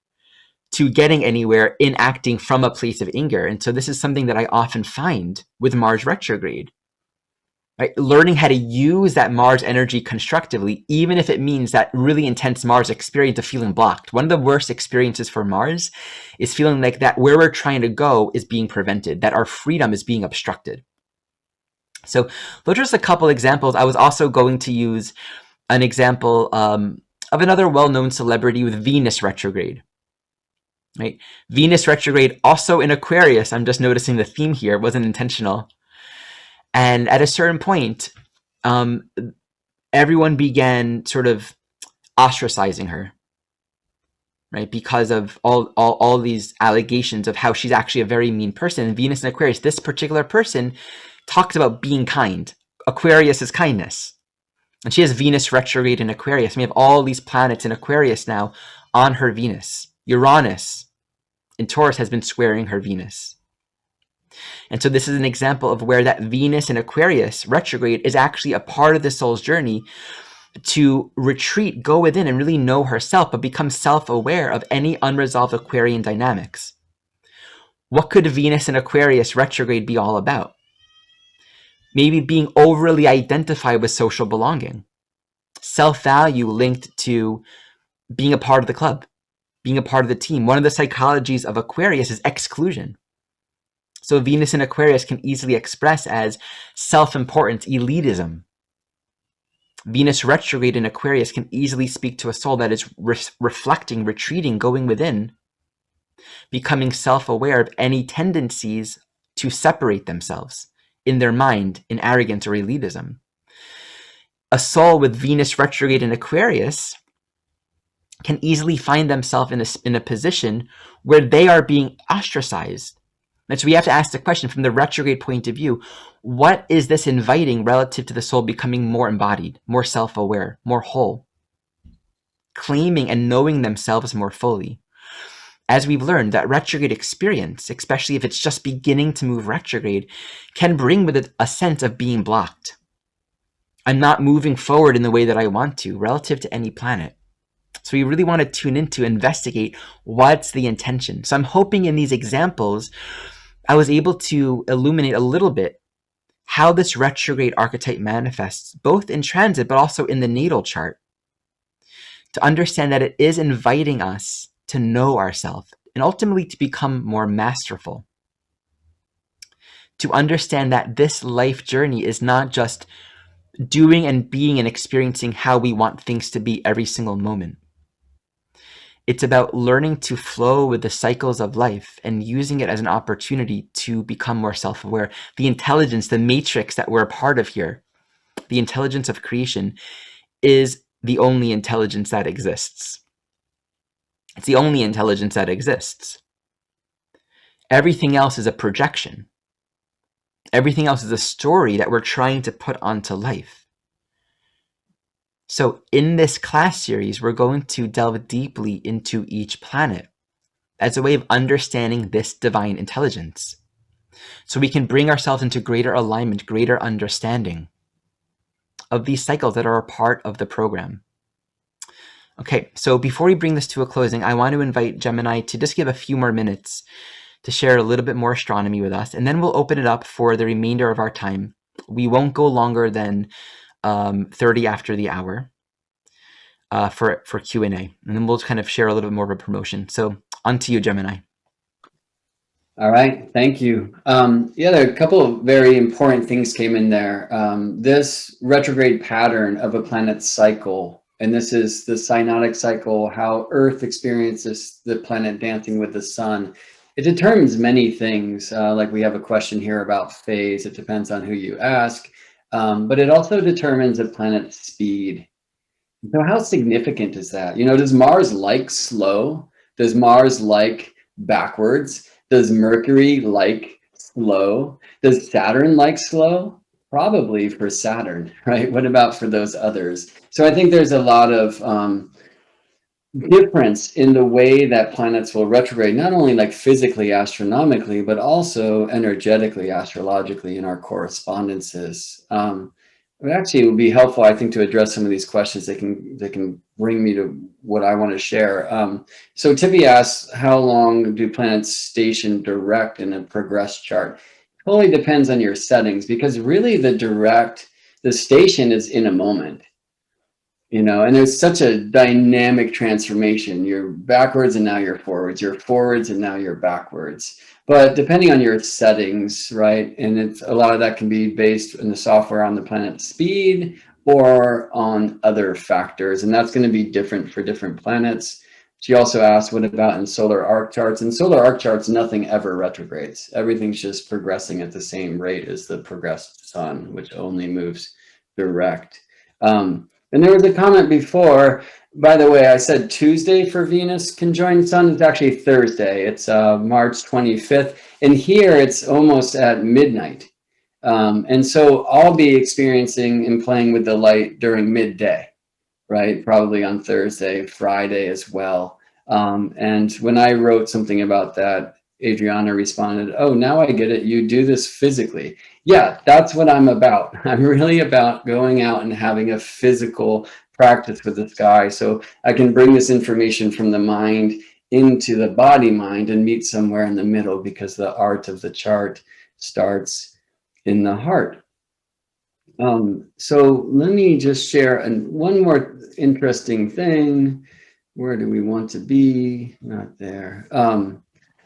to getting anywhere in acting from a place of anger. And so this is something that I often find with Mars retrograde, right? Learning how to use that Mars energy constructively, even if it means that really intense Mars experience of feeling blocked. One of the worst experiences for Mars is feeling like that where we're trying to go is being prevented, that our freedom is being obstructed. So those are just a couple examples. I was also going to use an example of another well-known celebrity with Venus retrograde. Right? Venus retrograde also in Aquarius. I'm just noticing the theme here. It wasn't intentional. And at a certain point, everyone began sort of ostracizing her, right? Because of all these allegations of how she's actually a very mean person. And Venus in Aquarius, this particular person talks about being kind. Aquarius is kindness. And she has Venus retrograde in Aquarius. And we have all these planets in Aquarius now on her Venus. Uranus in Taurus has been squaring her Venus. And so this is an example of where that Venus in Aquarius retrograde is actually a part of the soul's journey to retreat, go within, and really know herself, but become self-aware of any unresolved Aquarian dynamics. What could Venus in Aquarius retrograde be all about? Maybe being overly identified with social belonging, self-value linked to being a part of the club, being a part of the team. One of the psychologies of Aquarius is exclusion. So Venus in Aquarius can easily express as self-importance, elitism. Venus retrograde in Aquarius can easily speak to a soul that is reflecting, retreating, going within, becoming self-aware of any tendencies to separate themselves in their mind in arrogance or elitism. A soul with Venus retrograde in Aquarius can easily find themselves in a position where they are being ostracized. And so we have to ask the question from the retrograde point of view, what is this inviting relative to the soul becoming more embodied, more self-aware, more whole, claiming and knowing themselves more fully? As we've learned, that retrograde experience, especially if it's just beginning to move retrograde, can bring with it a sense of being blocked. I'm not moving forward in the way that I want to relative to any planet. So we really want to tune in to investigate what's the intention. So I'm hoping in these examples, I was able to illuminate a little bit how this retrograde archetype manifests, both in transit, but also in the natal chart, to understand that it is inviting us to know ourselves and ultimately to become more masterful. To understand that this life journey is not just doing and being and experiencing how we want things to be every single moment. It's about learning to flow with the cycles of life and using it as an opportunity to become more self-aware. The intelligence, the matrix that we're a part of here, the intelligence of creation, is the only intelligence that exists. It's the only intelligence that exists. Everything else is a projection. Everything else is a story that we're trying to put onto life. So in this class series, we're going to delve deeply into each planet as a way of understanding this divine intelligence, so we can bring ourselves into greater alignment, greater understanding of these cycles that are a part of the program. Okay, so before we bring this to a closing, I want to invite Gemini to just give a few more minutes to share a little bit more astronomy with us, and then we'll open it up for the remainder of our time. We won't go longer than 30 after the hour for Q&A, and then we'll kind of share a little bit more of a promotion. So on to you, Gemini. All right, thank you. Yeah, there are a couple of very important things came in there. This retrograde pattern of a planet's cycle, and this is the synodic cycle, how Earth experiences the planet dancing with the sun. It determines many things, like we have a question here about phase. It depends on who you ask, but it also determines a planet's speed. So how significant is that? You know, does Mars like slow? Does Mars like backwards? Does Mercury like slow? Does Saturn like slow? Probably for Saturn, right? What about for those others? So I think there's a lot of difference in the way that planets will retrograde, not only like physically, astronomically, but also energetically, astrologically in our correspondences. It actually would be helpful, I think, to address some of these questions. They can bring me to what I want to share. So Tippy asks, how long do planets station direct in a progress chart? It totally depends on your settings, because really the station is in a moment. You know, and there's such a dynamic transformation. You're backwards and now you're forwards. You're forwards and now you're backwards. But depending on your settings, right? And it's a lot of that can be based in the software on the planet's speed or on other factors. And that's going to be different for different planets. She also asked, what about in solar arc charts? In solar arc charts, nothing ever retrogrades. Everything's just progressing at the same rate as the progressed sun, which only moves direct. And there was a comment before, by the way, I said Tuesday for Venus conjoined Sun. It's actually Thursday. It's March 25th. And here it's almost at midnight. And so I'll be experiencing and playing with the light during midday, right? Probably on Thursday, Friday as well. And when I wrote something about that, Adriana responded, oh, now I get it. You do this physically. Yeah, that's what I'm about. I'm really about going out and having a physical practice with the sky, so I can bring this information from the mind into the body mind and meet somewhere in the middle, because the art of the chart starts in the heart. So let me just share one more interesting thing. Where do we want to be? Not there.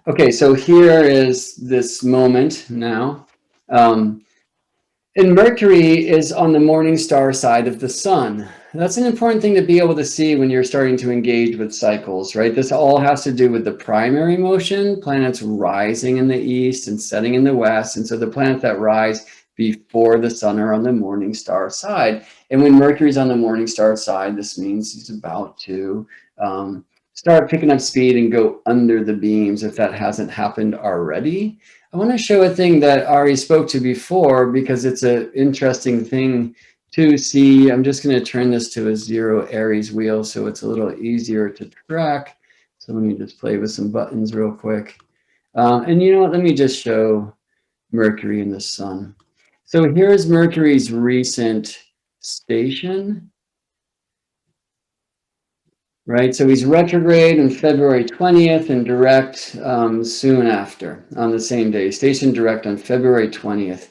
Okay, so here is this moment now. And Mercury is on the morning star side of the sun. That's an important thing to be able to see when you're starting to engage with cycles, right? This all has to do with the primary motion, planets rising in the east and setting in the west. And so the planets that rise before the sun are on the morning star side. And when Mercury's on the morning star side, this means he's about to start picking up speed and go under the beams, if that hasn't happened already. I want to show a thing that Ari spoke to before, because it's an interesting thing to see. I'm just going to turn this to a 0 Aries wheel so it's a little easier to track. So So let me just play with some buttons real quick. And you know what, let me just show Mercury and the Sun. So here's Mercury's recent station, right? So he's retrograde on February 20th and direct soon after, on the same day. Station direct on February 20th.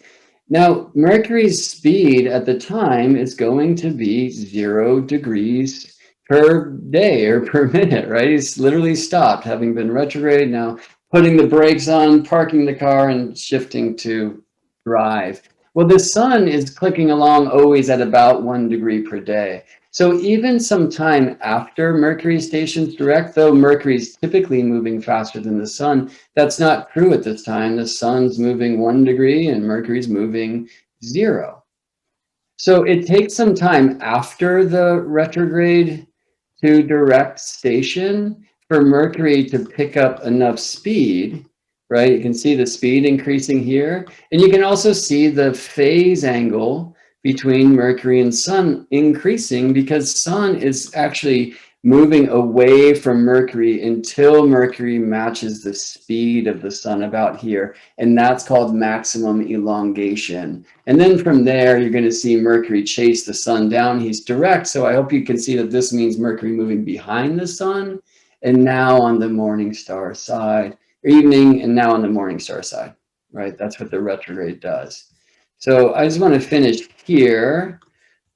Now, Mercury's speed at the time is going to be 0 degrees per day or per minute, right? He's literally stopped, having been retrograde, now putting the brakes on, parking the car, and shifting to drive. Well, the sun is clicking along always at about 1 degree per day. So even some time after Mercury stations direct, though Mercury's typically moving faster than the sun, that's not true at this time. The sun's moving 1 degree and Mercury's moving 0. So it takes some time after the retrograde to direct station for Mercury to pick up enough speed, right? You can see the speed increasing here. And you can also see the phase angle between Mercury and Sun increasing because Sun is actually moving away from Mercury until Mercury matches the speed of the Sun about here. And that's called maximum elongation. And then from there, you're going to see Mercury chase the Sun down. He's direct. So I hope you can see that this means Mercury moving behind the Sun and now on the morning star side, or evening, and now on the morning star side, right? That's what the retrograde does. So I just want to finish here.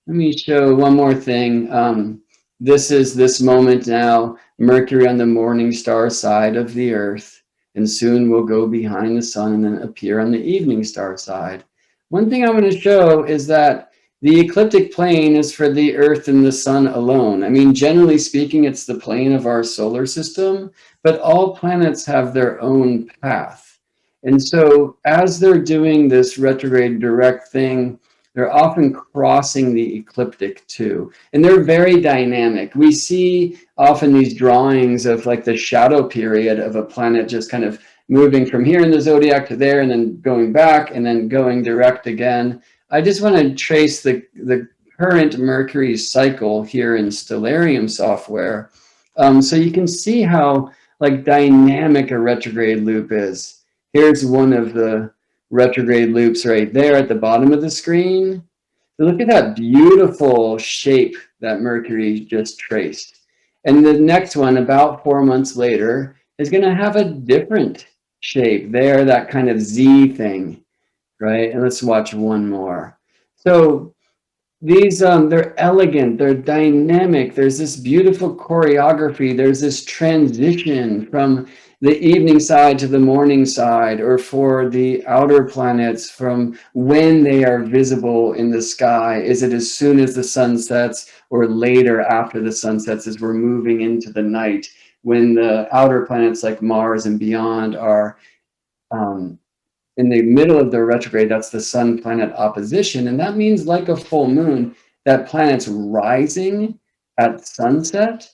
Let me show one more thing. This is this moment now, Mercury on the morning star side of the Earth, and soon will go behind the sun and then appear on the evening star side. One thing I want to show is that the ecliptic plane is for the Earth and the sun alone. I mean, generally speaking, it's the plane of our solar system, but all planets have their own path. And so as they're doing this retrograde direct thing, they're often crossing the ecliptic too. And they're very dynamic. We see often these drawings of like the shadow period of a planet just kind of moving from here in the zodiac to there and then going back and then going direct again. I just want to trace the current Mercury cycle here in Stellarium software. So you can see how like dynamic a retrograde loop is. Here's one of the retrograde loops right there at the bottom of the screen. So look at that beautiful shape that Mercury just traced. And the next one, about 4 months later, is going to have a different shape there, that kind of Z thing, right? And let's watch one more. So these, they're elegant, they're dynamic. There's this beautiful choreography. There's this transition from the evening side to the morning side, or for the outer planets from when they are visible in the sky. Is it as soon as the sun sets or later after the sun sets as we're moving into the night, when the outer planets like Mars and beyond are in the middle of the retrograde? That's the sun planet opposition. And that means, like a full moon, that planet's rising at sunset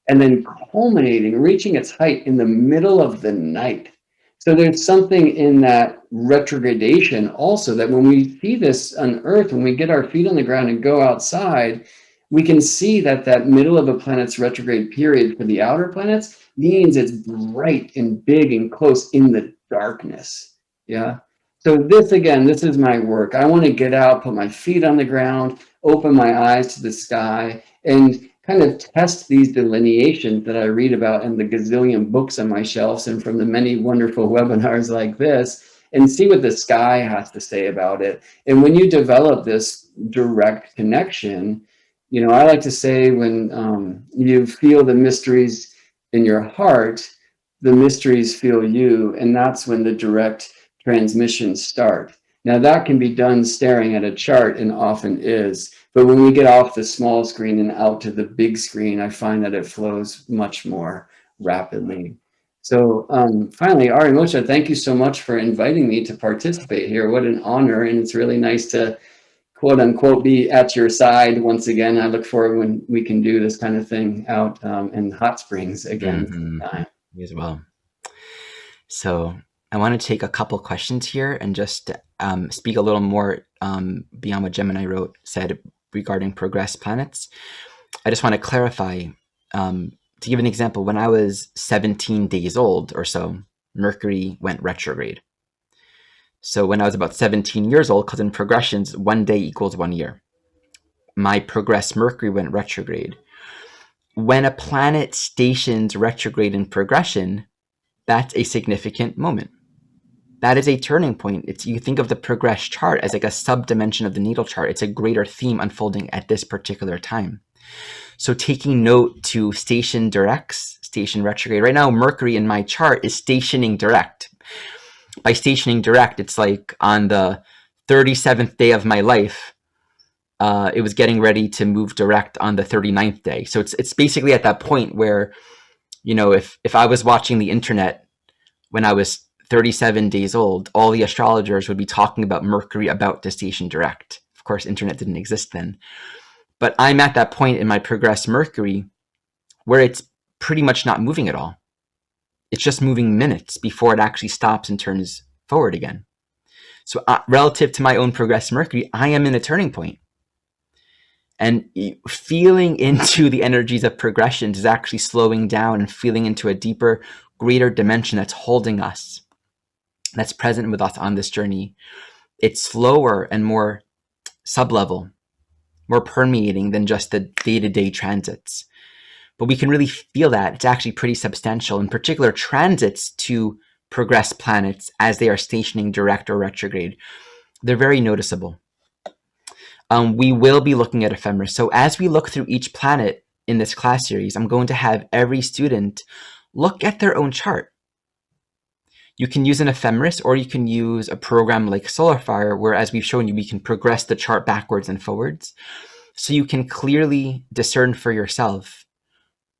and then culminating, reaching its height in the middle of the night. So there's something in that retrogradation also, that when we see this on Earth, when we get our feet on the ground and go outside, we can see that that middle of a planet's retrograde period for the outer planets means it's bright and big and close in the darkness. Yeah. So this, again, this is my work. I want to get out, put my feet on the ground, open my eyes to the sky, and kind of test these delineations that I read about in the gazillion books on my shelves and from the many wonderful webinars like this, and see what the sky has to say about it. And when you develop this direct connection, you know, I like to say, when you feel the mysteries in your heart, the mysteries feel you, and that's when the direct transmissions start. Now that can be done staring at a chart, and often is, but when we get off the small screen and out to the big screen, I find that it flows much more rapidly. So finally, Ari Moshe, thank you so much for inviting me to participate here. What an honor, and it's really nice to, quote unquote, be at your side once again. I look forward when we can do this kind of thing out in Hot Springs again. Mm-hmm. Me as well. So I want to take a couple questions here and just speak a little more beyond what Gemini said regarding progressed planets. I just want to clarify, to give an example, when I was 17 days old or so, Mercury went retrograde. So when I was about 17 years old, because in progressions, 1 day equals 1 year, my progressed Mercury went retrograde. When a planet stations retrograde in progression, that's a significant moment. That is a turning point. You think of the progress chart as like a sub-dimension of the natal chart. It's a greater theme unfolding at this particular time. So taking note to station directs, station retrograde. Right now, Mercury in my chart is stationing direct. By stationing direct, it's like on the 37th day of my life, it was getting ready to move direct on the 39th day. So it's basically at that point where, you know, if I was watching the internet when I was 37 days old, all the astrologers would be talking about Mercury about to station direct. Of course, internet didn't exist then. But I'm at that point in my progressed Mercury where it's pretty much not moving at all. It's just moving minutes before it actually stops and turns forward again. So relative to my own progressed Mercury, I am in a turning point. And feeling into the energies of progression is actually slowing down and feeling into a deeper, greater dimension that's holding us, that's present with us on this journey. It's slower and more sub-level, more permeating than just the day-to-day transits. But we can really feel that. It's actually pretty substantial. In particular, transits to progressed planets as they are stationing direct or retrograde, they're very noticeable. We will be looking at ephemeris. So as we look through each planet in this class series, I'm going to have every student look at their own chart. You can use an ephemeris, or you can use a program like SolarFire, where, as we've shown you, we can progress the chart backwards and forwards. So you can clearly discern for yourself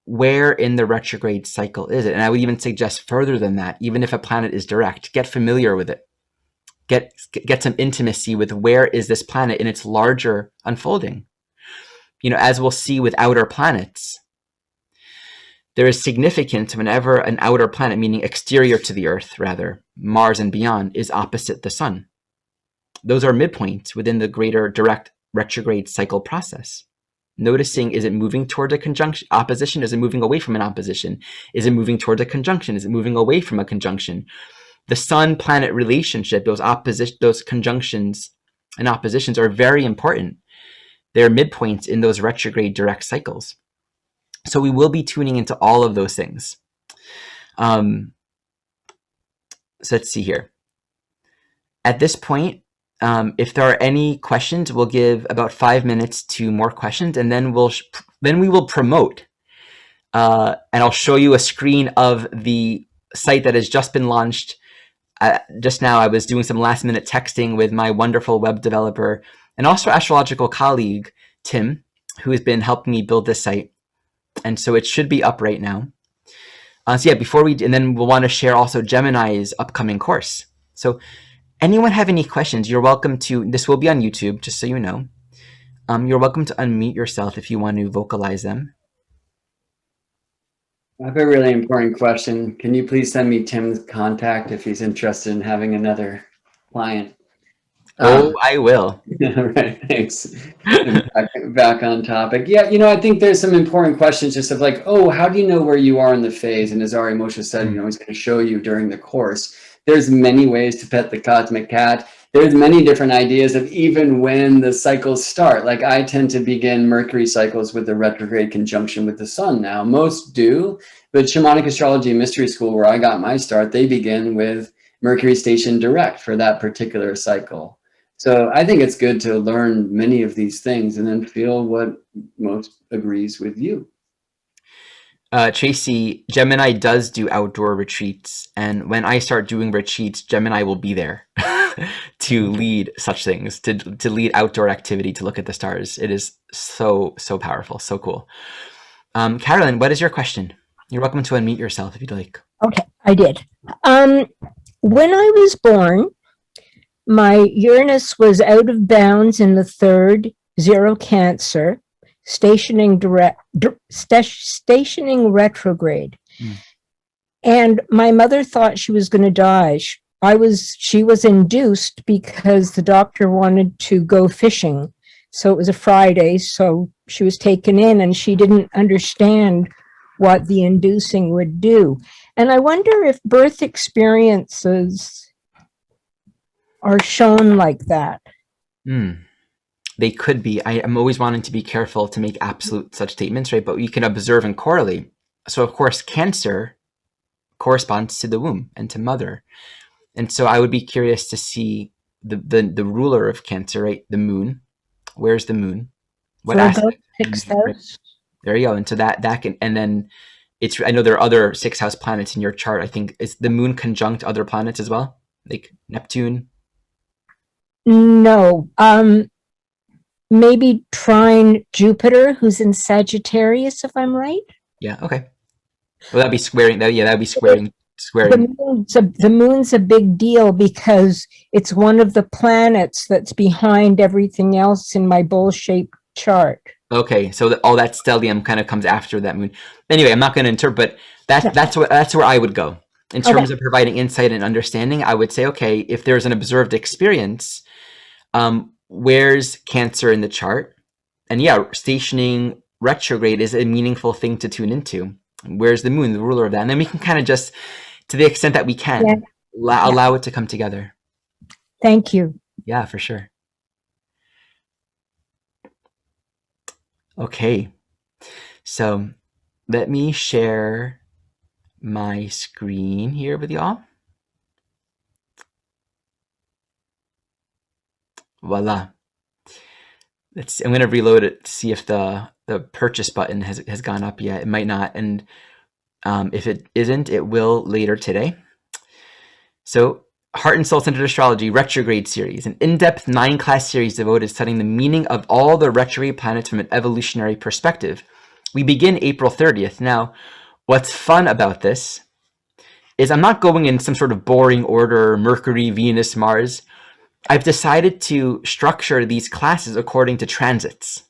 where in the retrograde cycle is it. And I would even suggest further than that, even if a planet is direct, get familiar with it. Get some intimacy with where is this planet in its larger unfolding. You know, as we'll see with outer planets, there is significance whenever an outer planet, meaning exterior to the Earth, rather, Mars and beyond, is opposite the Sun. Those are midpoints within the greater direct retrograde cycle process. Noticing, is it moving toward a conjunction, opposition? Is it moving away from an opposition? Is it moving toward a conjunction? Is it moving away from a conjunction? The Sun-planet relationship, those conjunctions and oppositions are very important. They're midpoints in those retrograde direct cycles. So we will be tuning into all of those things. So let's see here. At this point, if there are any questions, we'll give about 5 minutes to more questions, and then we will promote. And I'll show you a screen of the site that has just been launched. Just now, I was doing some last-minute texting with my wonderful web developer and also astrological colleague, Tim, who has been helping me build this site. And so it should be up right now. So yeah, and then we'll want to share also Gemini's upcoming course. So anyone have any questions, you're welcome to, this will be on YouTube, just so you know. You're welcome to unmute yourself if you want to vocalize them. I have a really important question. Can you please send me Tim's contact if he's interested in having another client? Oh, I will. Right, thanks. Back on topic. Yeah, you know, I think there's some important questions just of like, oh, how do you know where you are in the phase? And as Ari Moshe said, you know, he's going to show you during the course. There's many ways to pet the cosmic cat. There's many different ideas of even when the cycles start. Like I tend to begin Mercury cycles with the retrograde conjunction with the sun now. Most do, but Shamanic Astrology Mystery School, where I got my start, they begin with Mercury station direct for that particular cycle. So I think it's good to learn many of these things and then feel what most agrees with you. Tracy, Gemini does do outdoor retreats, and when I start doing retreats, Gemini will be there to lead such things, to lead outdoor activity, to look at the stars. It is so powerful, so cool. Carolyn, what is your question? You're welcome to unmute yourself if you'd like. Okay, I did. When I was born, my Uranus was out of bounds in the third, 0 Cancer, stationing retrograde. And my mother thought she was going to die. She was induced because the doctor wanted to go fishing. So it was a Friday, so she was taken in and she didn't understand what the inducing would do. And I wonder if birth experiences are shown like that. They could be. I am always wanting to be careful to make absolute such statements, right? But you can observe and correlate. So of course, Cancer corresponds to the womb and to mother. And so I would be curious to see the ruler of Cancer, right? The moon. Where's the moon? What Virgo, aspect? sixth house. There you go. And so that can, and then it's, I know there are other 6th house planets in your chart. I think is the moon conjunct other planets as well, like Neptune. No, maybe trine Jupiter, who's in Sagittarius, if I'm right. Yeah. Okay. Well, that'd be squaring. Yeah, that'd be squaring. The moon's a big deal because it's one of the planets that's behind everything else in my bowl-shaped chart. Okay, so all that stellium kind of comes after that moon. Anyway, I'm not going to interpret. That's where I would go in terms of providing insight and understanding. I would say, okay, if there's an observed experience, where's Cancer in the chart? And yeah, stationing retrograde is a meaningful thing to tune into. Where's the moon, the ruler of that? And then we can kind of just, to the extent that we can, allow it to come together. Thank you. Yeah, for sure. Okay, so let me share my screen here with y'all. Voila. I'm going to reload it to see if the purchase button has gone up yet. It might not, and if it isn't, it will later today. So, Heart and Soul Centered Astrology Retrograde Series, an in-depth 9-class series devoted to studying the meaning of all the retrograde planets from an evolutionary perspective. We begin April 30th. Now, what's fun about this is I'm not going in some sort of boring order, Mercury, Venus, Mars. I've decided to structure these classes according to transits.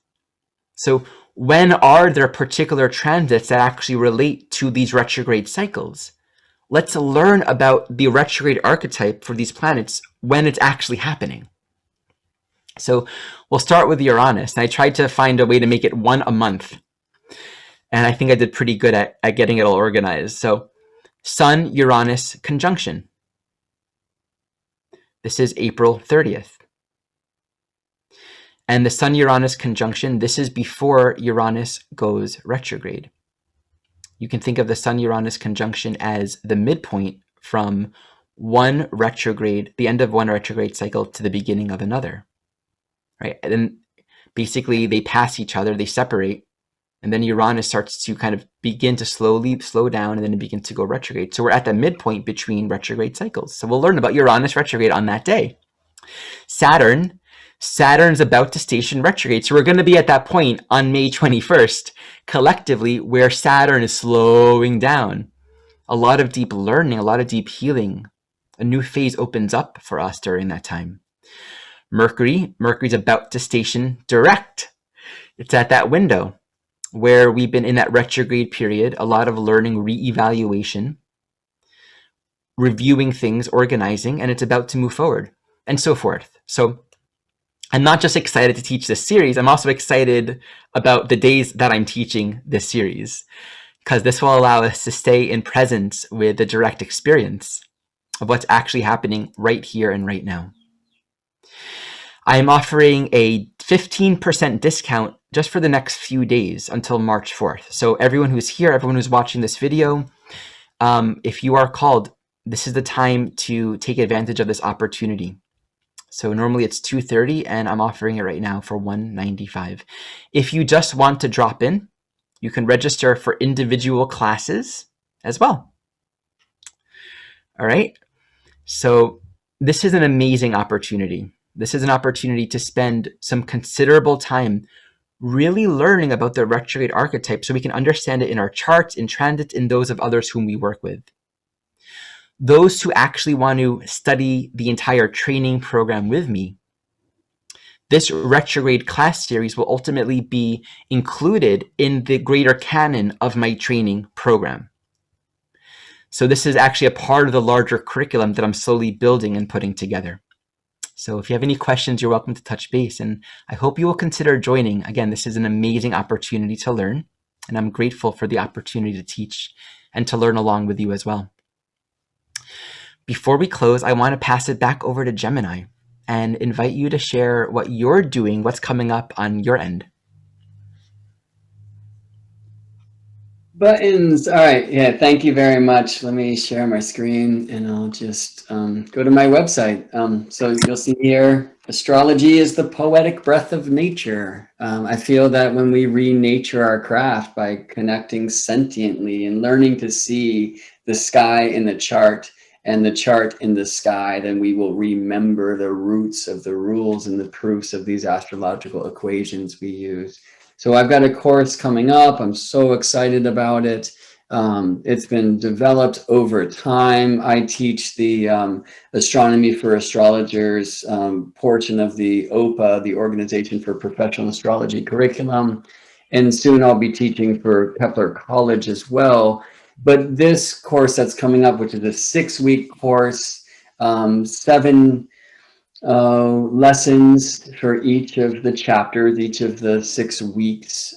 So when are there particular transits that actually relate to these retrograde cycles? Let's learn about the retrograde archetype for these planets when it's actually happening. So we'll start with Uranus. And I tried to find a way to make it one a month. And I think I did pretty good at getting it all organized. So Sun-Uranus conjunction. This is April 30th. And the Sun-Uranus conjunction, this is before Uranus goes retrograde. You can think of the Sun-Uranus conjunction as the midpoint from one retrograde, the end of one retrograde cycle to the beginning of another, right? And then basically they pass each other, they separate, and then Uranus starts to kind of begin to slowly slow down, and then it begins to go retrograde. So we're at the midpoint between retrograde cycles. So we'll learn about Uranus retrograde on that day. Saturn's about to station retrograde. So we're going to be at that point on May 21st, collectively, where Saturn is slowing down. A lot of deep learning, a lot of deep healing. A new phase opens up for us during that time. Mercury's about to station direct. It's at that window where we've been in that retrograde period, a lot of learning, re-evaluation, reviewing things, organizing, and it's about to move forward, and so forth. So I'm not just excited to teach this series, I'm also excited about the days that I'm teaching this series, because this will allow us to stay in presence with the direct experience of what's actually happening right here and right now. I am offering a 15% discount just for the next few days until March 4th. So everyone who's here, everyone who's watching this video, if you are called, this is the time to take advantage of this opportunity. So normally it's $230 and I'm offering it right now for $195. If you just want to drop in, you can register for individual classes as well. All right. So this is an amazing opportunity. This is an opportunity to spend some considerable time really learning about the retrograde archetype so we can understand it in our charts, in transits, in those of others whom we work with. Those who actually want to study the entire training program with me, this retrograde class series will ultimately be included in the greater canon of my training program. So this is actually a part of the larger curriculum that I'm slowly building and putting together. So if you have any questions, you're welcome to touch base, and I hope you will consider joining. Again, this is an amazing opportunity to learn. And I'm grateful for the opportunity to teach and to learn along with you as well. Before we close, I want to pass it back over to Gemini and invite you to share what you're doing, what's coming up on your end. Buttons. All right. Yeah. Thank you very much. Let me share my screen and I'll just go to my website. So you'll see here, astrology is the poetic breath of nature. I feel that when we re-nature our craft by connecting sentiently and learning to see the sky in the chart and the chart in the sky, then we will remember the roots of the rules and the proofs of these astrological equations we use. So I've got a course coming up. I'm so excited about it. It's been developed over time. I teach the Astronomy for Astrologers portion of the OPA, the Organization for Professional Astrology curriculum. And soon I'll be teaching for Kepler College as well. But this course that's coming up, which is a 6-week course, 7 lessons for each of the chapters, each of the 6 weeks,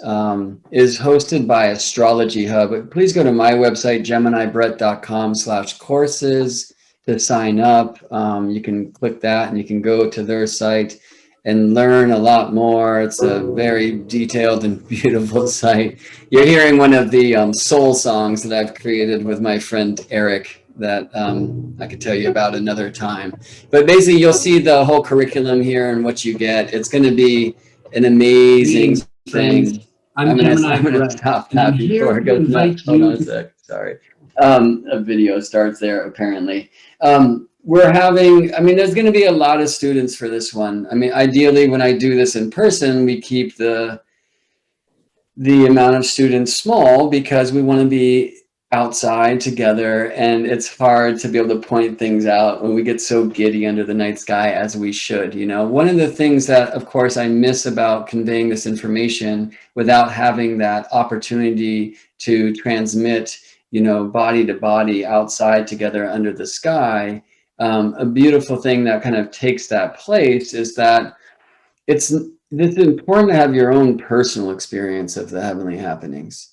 is hosted by Astrology Hub. Please go to my website, geminibrett.com/courses to sign up. You can click that and you can go to their site and learn a lot more. It's a very detailed and beautiful site. You're hearing one of the soul songs that I've created with my friend Eric that I could tell you about another time. But basically, you'll see the whole curriculum here and what you get. It's going to be an amazing thing. I'm going to stop that before it goes nuts. Hold on a sec. Sorry. A video starts there, apparently. We're having, I mean, there's going to be a lot of students for this one. I mean, ideally, when I do this in person, we keep the amount of students small because we want to be outside together, and it's hard to be able to point things out when we get so giddy under the night sky as we should. You know, one of the things that, of course, I miss about conveying this information without having that opportunity to transmit, you know, body to body outside together under the sky. A beautiful thing that kind of takes that place is that it's important to have your own personal experience of the heavenly happenings.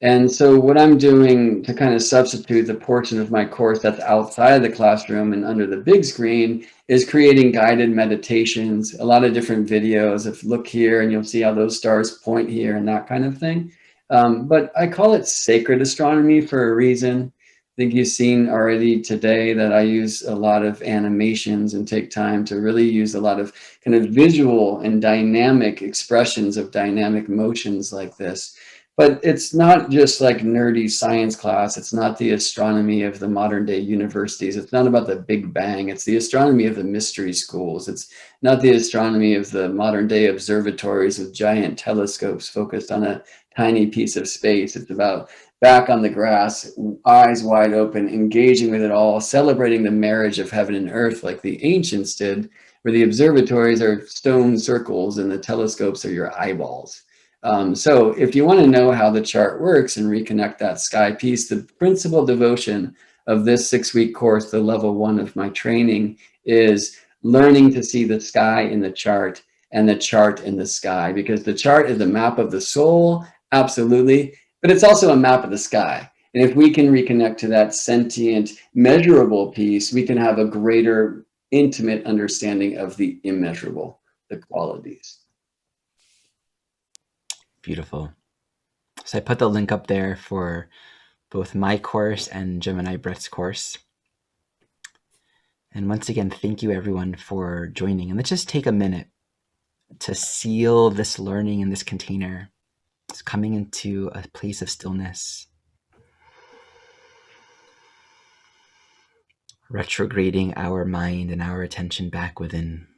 And so what I'm doing to kind of substitute the portion of my course that's outside of the classroom and under the big screen is creating guided meditations, a lot of different videos of look here and you'll see how those stars point here and that kind of thing. But I call it sacred astronomy for a reason. I think you've seen already today that I use a lot of animations and take time to really use a lot of kind of visual and dynamic expressions of dynamic motions like this. But it's not just like nerdy science class. It's not the astronomy of the modern day universities. It's not about the Big Bang. It's the astronomy of the mystery schools. It's not the astronomy of the modern day observatories with giant telescopes focused on a tiny piece of space. It's about back on the grass, eyes wide open, engaging with it all, celebrating the marriage of heaven and earth like the ancients did, where the observatories are stone circles and the telescopes are your eyeballs. So if you want to know how the chart works and reconnect that sky piece, the principal devotion of this 6-week course, the level 1 of my training, is learning to see the sky in the chart and the chart in the sky, because the chart is a map of the soul, absolutely, but it's also a map of the sky. And if we can reconnect to that sentient, measurable piece, we can have a greater, intimate understanding of the immeasurable, the qualities. Beautiful. So I put the link up there for both my course and Gemini Brett's course. And once again, thank you everyone for joining. And let's just take a minute to seal this learning in this container. It's coming into a place of stillness. Retrograding our mind and our attention back within.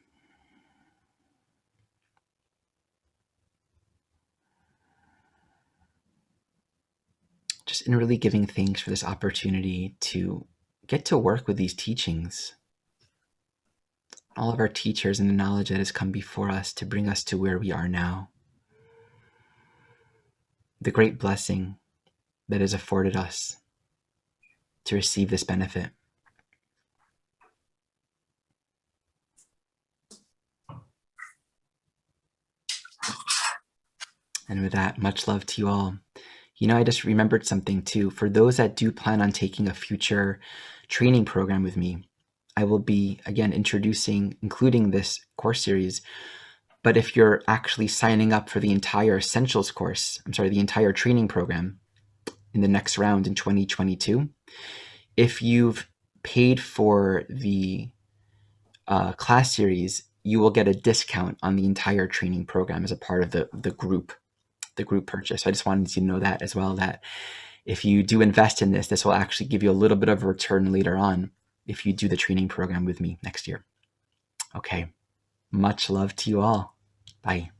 Just in really giving thanks for this opportunity to get to work with these teachings. All of our teachers and the knowledge that has come before us to bring us to where we are now. The great blessing that is afforded us to receive this benefit. And with that, much love to you all. I just remembered something too. For those that do plan on taking a future training program with me, I will be, again, including this course series. But if you're actually signing up for the entire essentials course, the entire training program in the next round in 2022, if you've paid for the class series, you will get a discount on the entire training program as a part of the group purchase. So I just wanted you to know that as well, that if you do invest in this will actually give you a little bit of a return later on if you do the training program with me next year. Okay. Much love to you all. Bye.